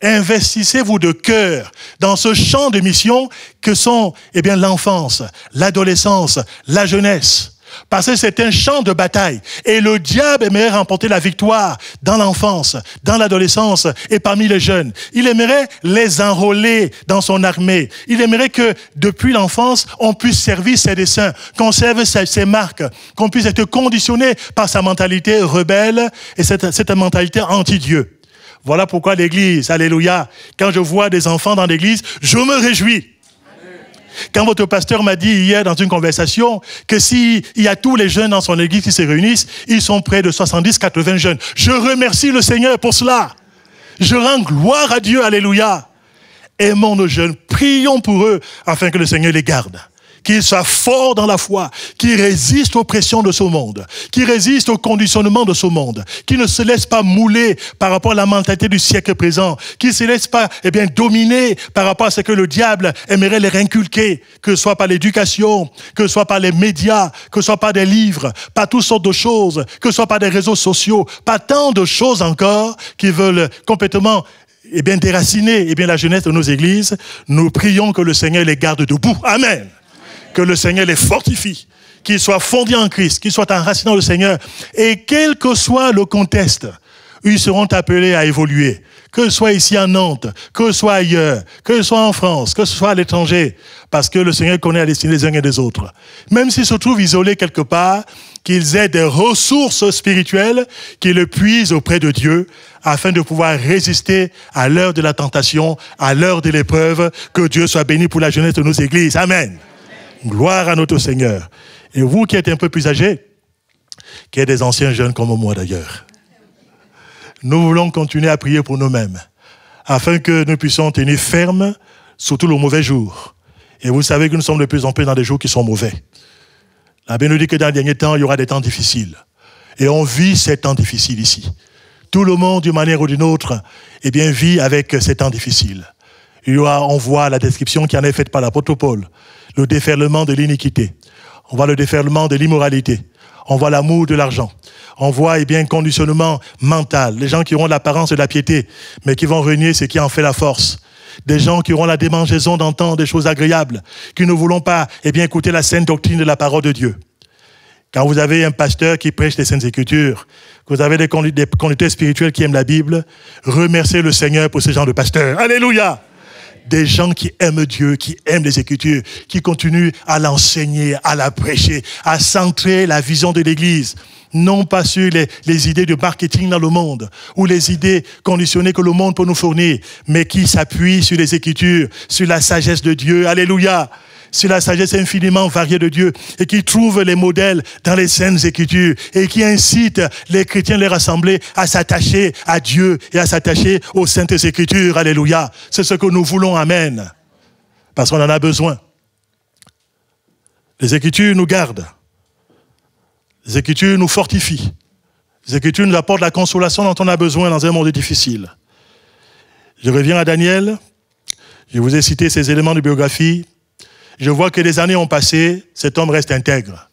Investissez-vous de cœur dans ce champ de mission que sont l'enfance, l'adolescence, la jeunesse. Parce que c'est un champ de bataille. Et le diable aimerait remporter la victoire dans l'enfance, dans l'adolescence et parmi les jeunes. Il aimerait les enrôler dans son armée. Il aimerait que depuis l'enfance, on puisse servir ses desseins, qu'on serve ses marques, qu'on puisse être conditionné par sa mentalité rebelle et cette mentalité anti-Dieu. Voilà pourquoi l'église, alléluia, quand je vois des enfants dans l'église, je me réjouis. Quand votre pasteur m'a dit hier dans une conversation que s'il y a tous les jeunes dans son église qui se réunissent, ils sont près de 70-80 jeunes. Je remercie le Seigneur pour cela. Je rends gloire à Dieu, alléluia. Aimons nos jeunes, prions pour eux afin que le Seigneur les garde. Qu'ils soient forts dans la foi, qu'ils résistent aux pressions de ce monde, qu'ils résistent au conditionnement de ce monde, qu'ils ne se laissent pas mouler par rapport à la mentalité du siècle présent, qu'ils ne se laissent pas dominer par rapport à ce que le diable aimerait leur inculquer, que ce soit par l'éducation, que ce soit par les médias, que ce soit par des livres, par toutes sortes de choses, que ce soit par des réseaux sociaux, par tant de choses encore qui veulent complètement déraciner la jeunesse de nos églises. Nous prions que le Seigneur les garde debout. Amen. Que le Seigneur les fortifie, qu'ils soient fondés en Christ, qu'ils soient enracinés dans le Seigneur. Et quel que soit le contexte, ils seront appelés à évoluer. Que ce soit ici à Nantes, que ce soit ailleurs, que ce soit en France, que ce soit à l'étranger. Parce que le Seigneur connaît la destinée des uns et des autres. Même s'ils se trouvent isolés quelque part, qu'ils aient des ressources spirituelles, qu'ils le puisent auprès de Dieu, afin de pouvoir résister à l'heure de la tentation, à l'heure de l'épreuve. Que Dieu soit béni pour la jeunesse de nos églises. Amen. Gloire à notre Seigneur. Et vous qui êtes un peu plus âgés, qui êtes des anciens jeunes comme moi d'ailleurs, nous voulons continuer à prier pour nous-mêmes, afin que nous puissions tenir ferme, surtout le mauvais jour. Et vous savez que nous sommes de plus en plus dans des jours qui sont mauvais. La Bible nous dit que dans les derniers temps, il y aura des temps difficiles. Et on vit ces temps difficiles ici. Tout le monde, d'une manière ou d'une autre, vit avec ces temps difficiles. On voit la description qui en est faite par l'apôtre Paul. Le déferlement de l'iniquité. On voit le déferlement de l'immoralité. On voit l'amour de l'argent. On voit un conditionnement mental. Les gens qui auront l'apparence de la piété, mais qui vont renier ce qui en fait la force. Des gens qui auront la démangeaison d'entendre des choses agréables, qui ne voulont pas écouter la sainte doctrine de la parole de Dieu. Quand vous avez un pasteur qui prêche les Saintes Écritures, que vous avez des conducteurs spirituels qui aiment la Bible, remerciez le Seigneur pour ce genre de pasteurs. Alléluia! Des gens qui aiment Dieu, qui aiment les Écritures, qui continuent à l'enseigner, à la prêcher, à centrer la vision de l'Église. Non pas sur les idées de marketing dans le monde, ou les idées conditionnées que le monde peut nous fournir, mais qui s'appuient sur les Écritures, sur la sagesse de Dieu. Alléluia! Sur la sagesse infiniment variée de Dieu, et qui trouve les modèles dans les Saintes Écritures, et qui incite les chrétiens, les rassemblés, à s'attacher à Dieu et à s'attacher aux Saintes Écritures. Alléluia. C'est ce que nous voulons. Amen. Parce qu'on en a besoin. Les Écritures nous gardent. Les Écritures nous fortifient. Les Écritures nous apportent la consolation dont on a besoin dans un monde difficile. Je reviens à Daniel. Je vous ai cité ces éléments de biographie. Je vois que des années ont passé, cet homme reste intègre.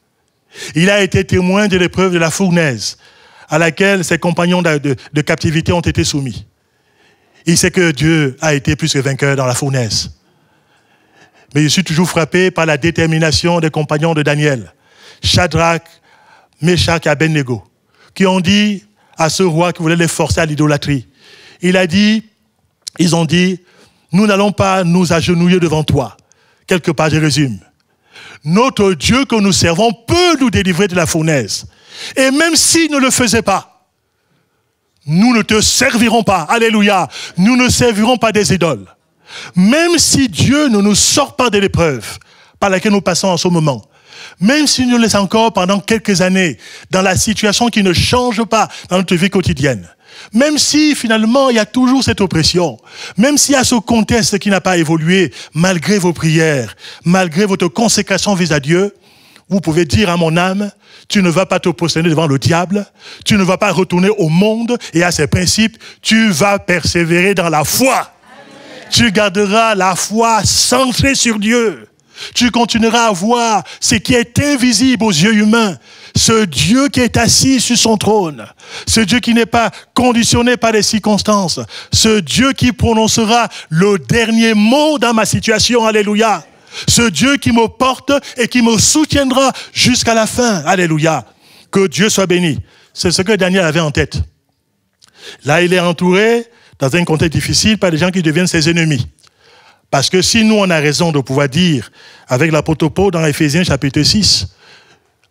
Il a été témoin de l'épreuve de la fournaise à laquelle ses compagnons de captivité ont été soumis. Il sait que Dieu a été plus que vainqueur dans la fournaise. Mais je suis toujours frappé par la détermination des compagnons de Daniel, Shadrach, Meshach et Abednego, qui ont dit à ce roi qui voulait les forcer à l'idolâtrie. Ils ont dit, nous n'allons pas nous agenouiller devant toi. Quelque part, je résume. Notre Dieu que nous servons peut nous délivrer de la fournaise. Et même s'il ne le faisait pas, nous ne te servirons pas. Alléluia. Nous ne servirons pas des idoles. Même si Dieu ne nous sort pas de l'épreuve par laquelle nous passons en ce moment, Même si nous laissons encore pendant quelques années dans la situation qui ne change pas dans notre vie quotidienne, même si finalement il y a toujours cette oppression, même s'il y a ce contexte qui n'a pas évolué, malgré vos prières, malgré votre consécration vis à Dieu, vous pouvez dire à mon âme, tu ne vas pas te prosterner devant le diable, tu ne vas pas retourner au monde et à ses principes, tu vas persévérer dans la foi. Amen. Tu garderas la foi centrée sur Dieu. Tu continueras à voir ce qui est invisible aux yeux humains. Ce Dieu qui est assis sur son trône. Ce Dieu qui n'est pas conditionné par les circonstances. Ce Dieu qui prononcera le dernier mot dans ma situation. Alléluia. Ce Dieu qui me porte et qui me soutiendra jusqu'à la fin. Alléluia. Que Dieu soit béni. C'est ce que Daniel avait en tête. Là, il est entouré, dans un contexte difficile, par des gens qui deviennent ses ennemis. Parce que si nous, on a raison de pouvoir dire, avec l'apôtre Paul dans Éphésiens chapitre 6,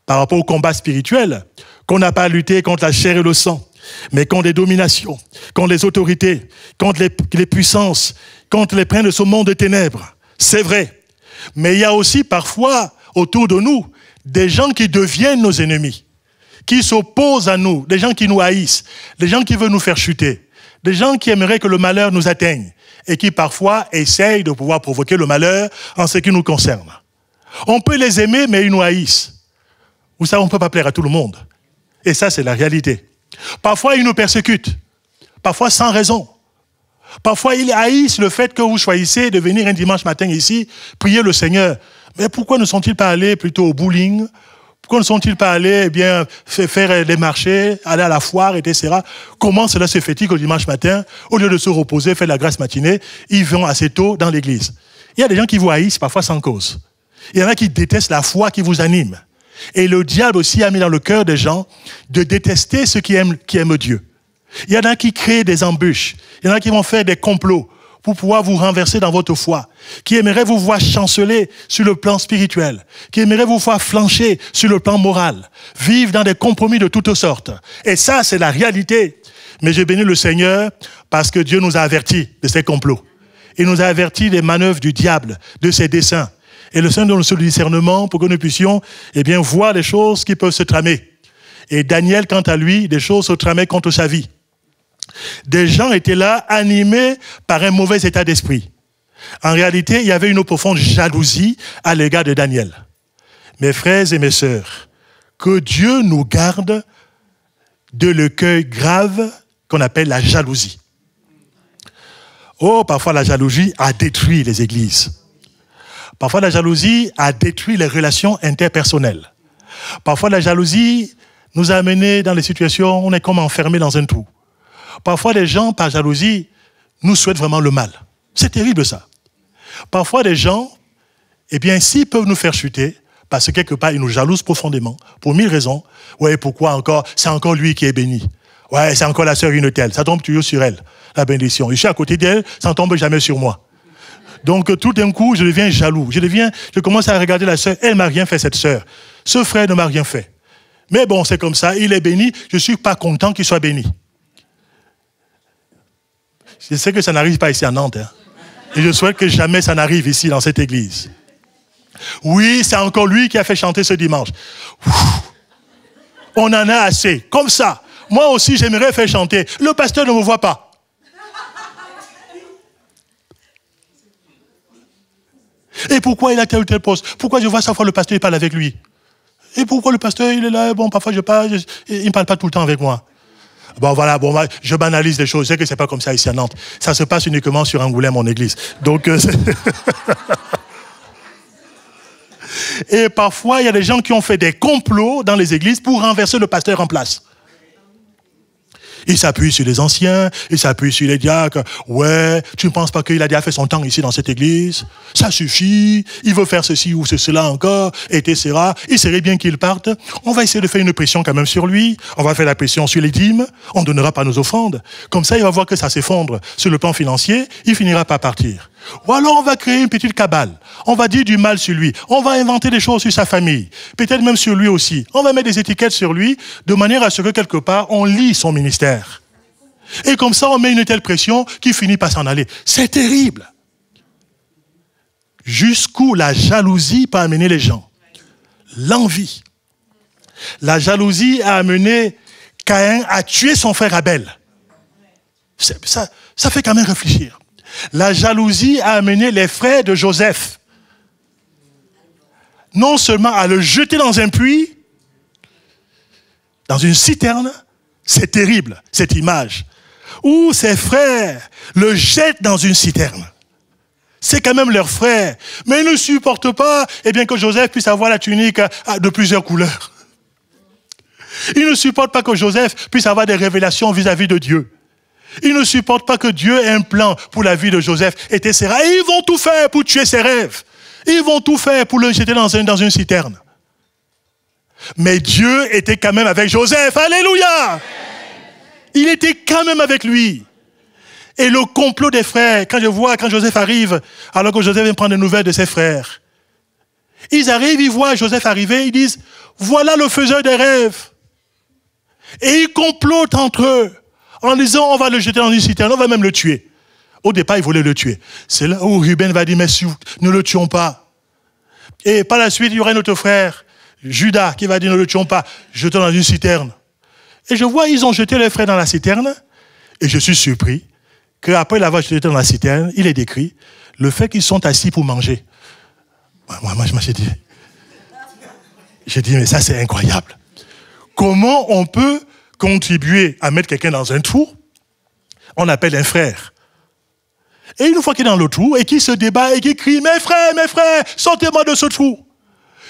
par rapport au combat spirituel, qu'on n'a pas à lutter contre la chair et le sang, mais contre les dominations, contre les autorités, contre les puissances, contre les princes de ce monde de ténèbres. C'est vrai. Mais il y a aussi parfois, autour de nous, des gens qui deviennent nos ennemis, qui s'opposent à nous, des gens qui nous haïssent, des gens qui veulent nous faire chuter, des gens qui aimeraient que le malheur nous atteigne, et qui parfois essayent de pouvoir provoquer le malheur en ce qui nous concerne. On peut les aimer, mais ils nous haïssent. Vous savez, on ne peut pas plaire à tout le monde. Et ça, c'est la réalité. Parfois, ils nous persécutent. Parfois, sans raison. Parfois, ils haïssent le fait que vous choisissez de venir un dimanche matin ici, prier le Seigneur. Mais pourquoi ne sont-ils pas allés plutôt au bowling? Pourquoi ne sont-ils pas allés faire les marchés, aller à la foire, etc. Comment cela se fait-il qu'au dimanche matin, au lieu de se reposer, faire la grasse matinée, ils vont assez tôt dans l'église? Il y a des gens qui vous haïssent parfois sans cause. Il y en a qui détestent la foi qui vous anime. Et le diable aussi a mis dans le cœur des gens de détester ceux qui aiment Dieu. Il y en a qui créent des embûches. Il y en a qui vont faire des complots pour pouvoir vous renverser dans votre foi, qui aimeraient vous voir chanceler sur le plan spirituel, qui aimeraient vous voir flancher sur le plan moral, vivre dans des compromis de toutes sortes. Et ça, c'est la réalité. Mais je bénis le Seigneur parce que Dieu nous a avertis de ces complots. Il nous a avertis des manœuvres du diable, de ses desseins. Et le Seigneur donne ce discernement pour que nous puissions voir les choses qui peuvent se tramer. Et Daniel, quant à lui, des choses se tramaient contre sa vie. Des gens étaient là animés par un mauvais état d'esprit. En réalité, il y avait une profonde jalousie à l'égard de Daniel. Mes frères et mes sœurs, que Dieu nous garde de l'écueil grave qu'on appelle la jalousie. Oh, parfois la jalousie a détruit les églises. Parfois la jalousie a détruit les relations interpersonnelles. Parfois la jalousie nous a amenés dans des situations où on est comme enfermés dans un trou. Parfois, les gens, par jalousie, nous souhaitent vraiment le mal. C'est terrible, ça. Parfois, les gens, s'ils peuvent nous faire chuter, parce que quelque part, ils nous jalousent profondément, pour 1000 raisons. Ouais, pourquoi encore? C'est encore lui qui est béni. Ouais, c'est encore la sœur une telle. Ça tombe toujours sur elle, la bénédiction. Je suis à côté d'elle, ça ne tombe jamais sur moi. Donc, tout d'un coup, je deviens jaloux. Je commence à regarder la sœur. Elle ne m'a rien fait, cette sœur. Ce frère ne m'a rien fait. Mais bon, c'est comme ça. Il est béni. Je ne suis pas content qu'il soit béni. Je sais que ça n'arrive pas ici à Nantes. Hein. Et je souhaite que jamais ça n'arrive ici dans cette église. Oui, c'est encore lui qui a fait chanter ce dimanche. On en a assez. Comme ça. Moi aussi, j'aimerais faire chanter. Le pasteur ne me voit pas. Et pourquoi il a tel ou tel poste? Pourquoi je vois chaque fois le pasteur, il parle avec lui? Et pourquoi le pasteur, il est là? Bon, parfois je parle, il ne parle pas tout le temps avec moi. Bon, voilà, je banalise les choses. Je sais que ce n'est pas comme ça ici à Nantes. Ça se passe uniquement sur Angoulême, mon église. Donc, et parfois, il y a des gens qui ont fait des complots dans les églises pour renverser le pasteur en place. Il s'appuie sur les anciens, il s'appuie sur les diacres. Ouais, tu ne penses pas qu'il a déjà fait son temps ici dans cette église? Ça suffit, il veut faire ceci ou cela encore, etc. Il serait bien qu'il parte. On va essayer de faire une pression quand même sur lui. On va faire la pression sur les dîmes. On ne donnera pas nos offrandes. Comme ça, il va voir que ça s'effondre sur le plan financier. Il finira par partir. Ou alors, on va créer une petite cabale. On va dire du mal sur lui. On va inventer des choses sur sa famille. Peut-être même sur lui aussi. On va mettre des étiquettes sur lui de manière à ce que quelque part, on lie son ministère. Et comme ça, on met une telle pression qu'il finit par s'en aller. C'est terrible. Jusqu'où la jalousie peut amener les gens. l'envie. La jalousie a amené Caïn à tuer son frère Abel. Ça fait quand même réfléchir. La jalousie a amené les frères de Joseph non seulement à le jeter dans un puits, dans une citerne, c'est terrible cette image, où ses frères le jettent dans une citerne. C'est quand même leur frère, mais ils ne supportent pas que Joseph puisse avoir la tunique de plusieurs couleurs. Ils ne supportent pas que Joseph puisse avoir des révélations vis-à-vis de Dieu. Ils ne supportent pas que Dieu ait un plan pour la vie de Joseph, etc. Et ils vont tout faire pour tuer ses rêves. Ils vont tout faire pour le jeter dans une citerne. Mais Dieu était quand même avec Joseph. Alléluia! Il était quand même avec lui. Et le complot des frères, quand Joseph arrive, alors que Joseph vient prendre des nouvelles de ses frères, ils arrivent, ils voient Joseph arriver, ils disent, voilà le faiseur des rêves. Et ils complotent entre eux, en disant, on va le jeter dans une citerne, on va même le tuer. Au départ, ils voulaient le tuer. C'est là où Ruben va dire, mais ne le tuons pas. Et par la suite, il y aura notre frère, Judas, qui va dire, ne le tuons pas, jetons dans une citerne. Et je vois, ils ont jeté les frères dans la citerne, et je suis surpris qu'après l'avoir jeté dans la citerne, il est décrit le fait qu'ils sont assis pour manger. Moi j'ai dit, mais ça c'est incroyable. Comment on peut contribuer à mettre quelqu'un dans un trou? On appelle un frère. Et une fois qu'il est dans le trou, et qu'il se débat, et qu'il crie, mes frères, sortez-moi de ce trou.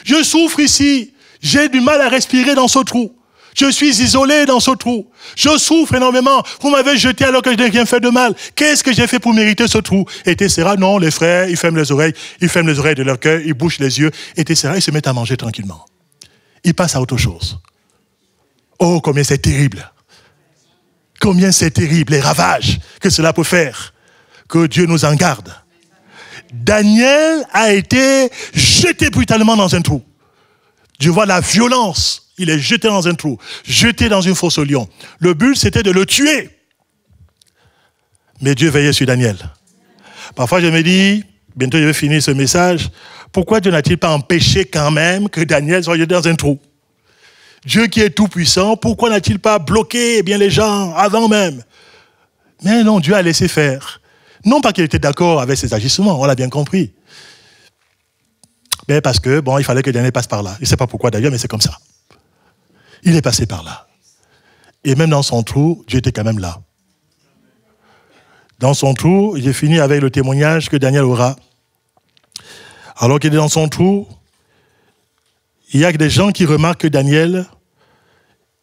Je souffre ici, j'ai du mal à respirer dans ce trou. Je suis isolé dans ce trou. Je souffre énormément. Vous m'avez jeté alors que je n'ai rien fait de mal. Qu'est-ce que j'ai fait pour mériter ce trou? Et etc. Non, les frères, ils ferment les oreilles de leur cœur, ils bouchent les yeux, etc. Ils se mettent à manger tranquillement. Ils passent à autre chose. Oh, combien c'est terrible. Combien c'est terrible, les ravages que cela peut faire. Que Dieu nous en garde. Daniel a été jeté brutalement dans un trou. Je vois la violence. Il est jeté dans un trou, jeté dans une fosse au lion. Le but, c'était de le tuer. Mais Dieu veillait sur Daniel. Parfois, je me dis, bientôt je vais finir ce message, pourquoi Dieu n'a-t-il pas empêché quand même que Daniel soit jeté dans un trou? Dieu qui est tout puissant, pourquoi n'a-t-il pas bloqué les gens avant même? Mais non, Dieu a laissé faire. Non pas qu'il était d'accord avec ses agissements, on l'a bien compris. Mais parce que, il fallait que Daniel passe par là. Je ne sais pas pourquoi d'ailleurs, mais c'est comme ça. Il est passé par là. Et même dans son trou, Dieu était quand même là. Dans son trou, j'ai fini avec le témoignage que Daniel aura. Alors qu'il est dans son trou, il y a des gens qui remarquent que Daniel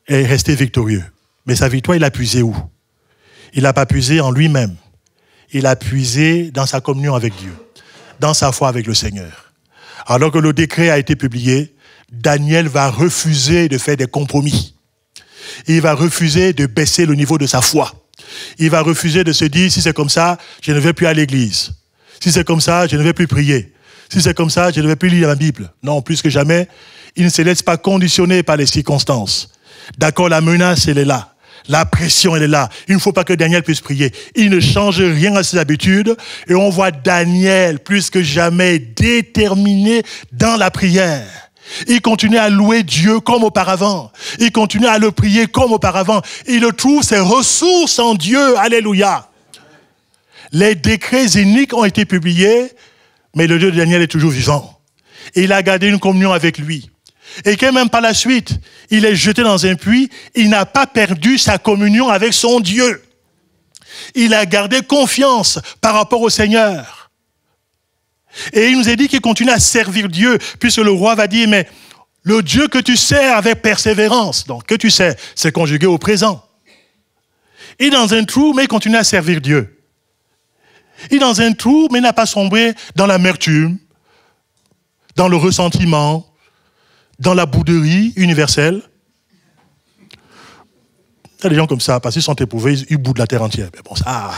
est resté victorieux. Mais sa victoire, il l'a puisée où? Il n'a pas puisé en lui-même. Il a puisé dans sa communion avec Dieu, dans sa foi avec le Seigneur. Alors que le décret a été publié, Daniel va refuser de faire des compromis. Il va refuser de baisser le niveau de sa foi. Il va refuser de se dire, si c'est comme ça, je ne vais plus à l'église. Si c'est comme ça, je ne vais plus prier. Si c'est comme ça, je ne vais plus lire la Bible. Non, plus que jamais, il ne se laisse pas conditionner par les circonstances. D'accord, la menace, elle est là. La pression, elle est là. Il ne faut pas que Daniel puisse prier. Il ne change rien à ses habitudes. Et on voit Daniel, plus que jamais, déterminé dans la prière. Il continue à louer Dieu comme auparavant. Il continue à le prier comme auparavant. Il trouve ses ressources en Dieu. Alléluia. Les décrets iniques ont été publiés, mais le Dieu de Daniel est toujours vivant. Il a gardé une communion avec lui. Et que même par la suite, il est jeté dans un puits, il n'a pas perdu sa communion avec son Dieu. Il a gardé confiance par rapport au Seigneur. Et il nous a dit qu'il continue à servir Dieu, puisque le roi va dire, mais le Dieu que tu sers avec persévérance, donc que tu sers, c'est conjugué au présent. Il est dans un trou, mais il continue à servir Dieu. Il est dans un trou, mais il n'a pas sombré dans l'amertume, dans le ressentiment, dans la bouderie universelle. Il y a des gens comme ça, parce qu'ils sont éprouvés, ils boudent la terre entière. Mais bon, ça.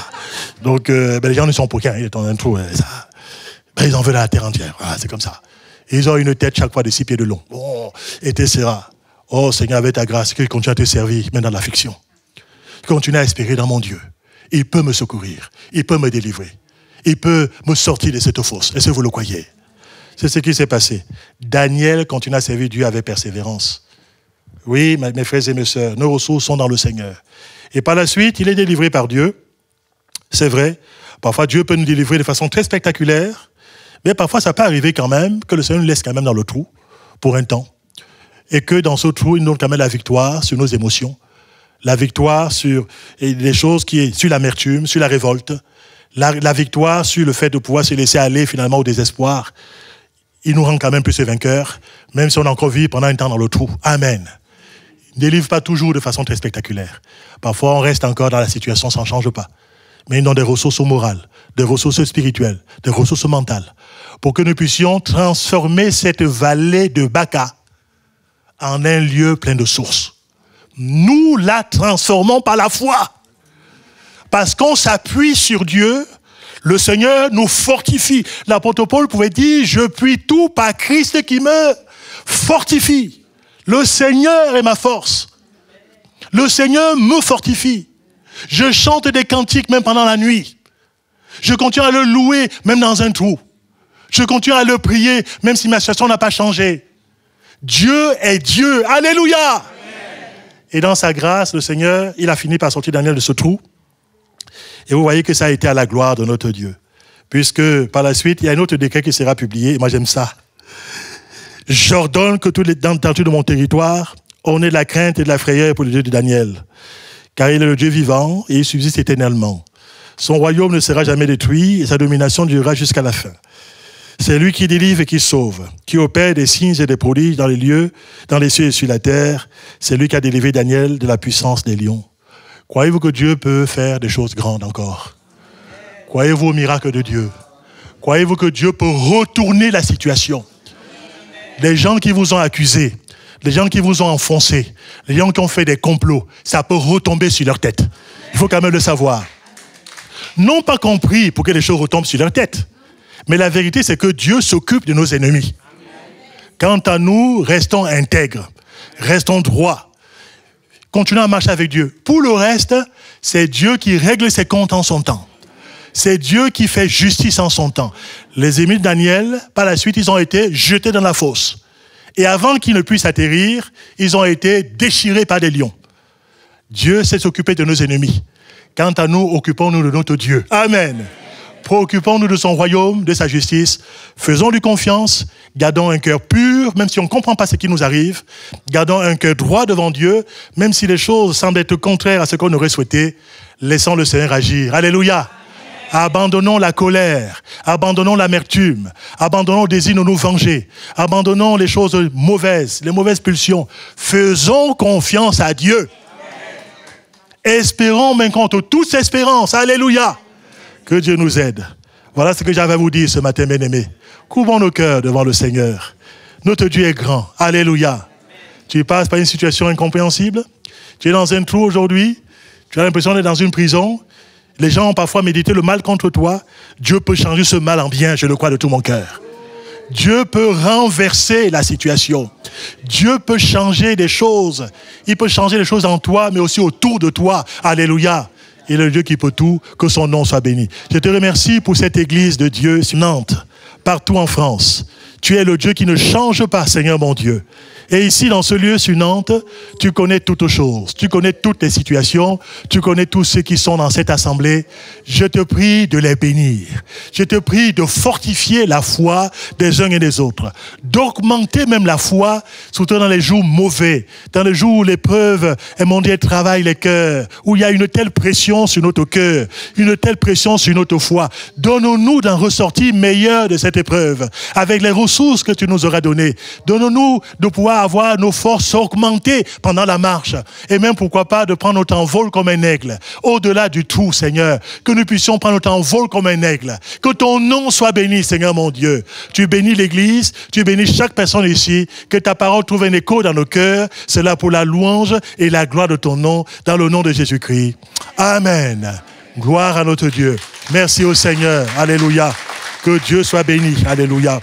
Donc, les gens ne sont pas qu'un, ils sont dans un trou. Ça. Ils en veulent la terre entière. Voilà, c'est comme ça. Ils ont une tête chaque fois de 6 pieds de long. Oh, etc. Oh, Seigneur, avec ta grâce, qu'il continue à te servir, même dans l'affliction. Continue à espérer dans mon Dieu. Il peut me secourir. Il peut me délivrer. Il peut me sortir de cette fosse. Est-ce que vous le croyez? C'est ce qui s'est passé. Daniel continue à servir Dieu avec persévérance. Oui, mes frères et mes sœurs, nos ressources sont dans le Seigneur. Et par la suite, il est délivré par Dieu. C'est vrai. Parfois, Dieu peut nous délivrer de façon très spectaculaire. Mais parfois, ça peut arriver quand même que le Seigneur nous laisse quand même dans le trou pour un temps. Et que dans ce trou, il nous donne quand même la victoire sur nos émotions. La victoire sur les choses sur l'amertume, sur la révolte. La victoire sur le fait de pouvoir se laisser aller finalement au désespoir. Il nous rend quand même plus vainqueurs, même si on a encore vécu pendant un temps dans le trou. Amen. Il ne délivre pas toujours de façon très spectaculaire. Parfois, on reste encore dans la situation, ça ne change pas. Mais ils ont des ressources morales, des ressources spirituelles, des ressources mentales, pour que nous puissions transformer cette vallée de Baca en un lieu plein de sources. Nous la transformons par la foi. Parce qu'on s'appuie sur Dieu, le Seigneur nous fortifie. L'apôtre Paul pouvait dire, je puis tout par Christ qui me fortifie. Le Seigneur est ma force. Le Seigneur me fortifie. Je chante des cantiques même pendant la nuit. Je continue à le louer même dans un trou. Je continue à le prier même si ma situation n'a pas changé. Dieu est Dieu. Alléluia. Amen. Et dans sa grâce, le Seigneur, il a fini par sortir Daniel de ce trou. Et vous voyez que ça a été à la gloire de notre Dieu. Puisque par la suite, il y a un autre décret qui sera publié. Et moi, j'aime ça. J'ordonne que tous les dentatures de mon territoire, on ait de la crainte et de la frayeur pour le Dieu de Daniel. Car il est le Dieu vivant et il subsiste éternellement. Son royaume ne sera jamais détruit et sa domination durera jusqu'à la fin. C'est lui qui délivre et qui sauve, qui opère des signes et des prodiges dans les cieux et sur la terre. C'est lui qui a délivré Daniel de la puissance des lions. Croyez-vous que Dieu peut faire des choses grandes encore? Croyez-vous au miracle de Dieu? Croyez-vous que Dieu peut retourner la situation? Les gens qui vous ont accusé, les gens qui vous ont enfoncé, les gens qui ont fait des complots, ça peut retomber sur leur tête. Il faut quand même le savoir. Non pas compris pour que les choses retombent sur leur tête. Mais la vérité, c'est que Dieu s'occupe de nos ennemis. Quant à nous, restons intègres, restons droits. Continuons à marcher avec Dieu. Pour le reste, c'est Dieu qui règle ses comptes en son temps. C'est Dieu qui fait justice en son temps. Les ennemis de Daniel, par la suite, ils ont été jetés dans la fosse. Et avant qu'ils ne puissent atterrir, ils ont été déchirés par des lions. Dieu sait s'occuper de nos ennemis. Quant à nous, occupons-nous de notre Dieu. Amen. Préoccupons-nous de son royaume, de sa justice. Faisons-lui confiance. Gardons un cœur pur, même si on ne comprend pas ce qui nous arrive. Gardons un cœur droit devant Dieu, même si les choses semblent être contraires à ce qu'on aurait souhaité. Laissons le Seigneur agir. Alléluia. Abandonnons la colère, abandonnons l'amertume, abandonnons le désir de nous venger, abandonnons les choses mauvaises, les mauvaises pulsions. Faisons confiance à Dieu. Espérons même contre toute espérance. Alléluia. Que Dieu nous aide. Voilà ce que j'avais à vous dire ce matin, bien-aimés. Couvrons nos cœurs devant le Seigneur. Notre Dieu est grand. Alléluia. Tu passes par une situation incompréhensible. Tu es dans un trou aujourd'hui. Tu as l'impression d'être dans une prison. Les gens ont parfois médité le mal contre toi. Dieu peut changer ce mal en bien, je le crois de tout mon cœur. Dieu peut renverser la situation. Dieu peut changer des choses. Il peut changer les choses en toi, mais aussi autour de toi. Alléluia. Il est le Dieu qui peut tout, que son nom soit béni. Je te remercie pour cette église de Dieu sur Nantes, partout en France. Tu es le Dieu qui ne change pas, Seigneur mon Dieu. Et ici, dans ce lieu sur Nantes, tu connais toutes choses. Tu connais toutes les situations. Tu connais tous ceux qui sont dans cette assemblée. Je te prie de les bénir. Je te prie de fortifier la foi des uns et des autres. D'augmenter même la foi, surtout dans les jours mauvais. Dans les jours où l'épreuve, mon Dieu, travaille les cœurs. Où il y a une telle pression sur notre cœur. Une telle pression sur notre foi. Donne-nous d'en ressortir meilleur de cette épreuve. Avec les ressources que tu nous auras données. Donne-nous de pouvoir avoir nos forces augmentées pendant la marche. Et même, pourquoi pas, de prendre notre envol comme un aigle. Au-delà du trou, Seigneur. Que nous puissions prendre notre envol comme un aigle. Que ton nom soit béni, Seigneur mon Dieu. Tu bénis l'Église, tu bénis chaque personne ici. Que ta parole trouve un écho dans nos cœurs. C'est là pour la louange et la gloire de ton nom, dans le nom de Jésus-Christ. Amen. Gloire à notre Dieu. Merci au Seigneur. Alléluia. Que Dieu soit béni. Alléluia.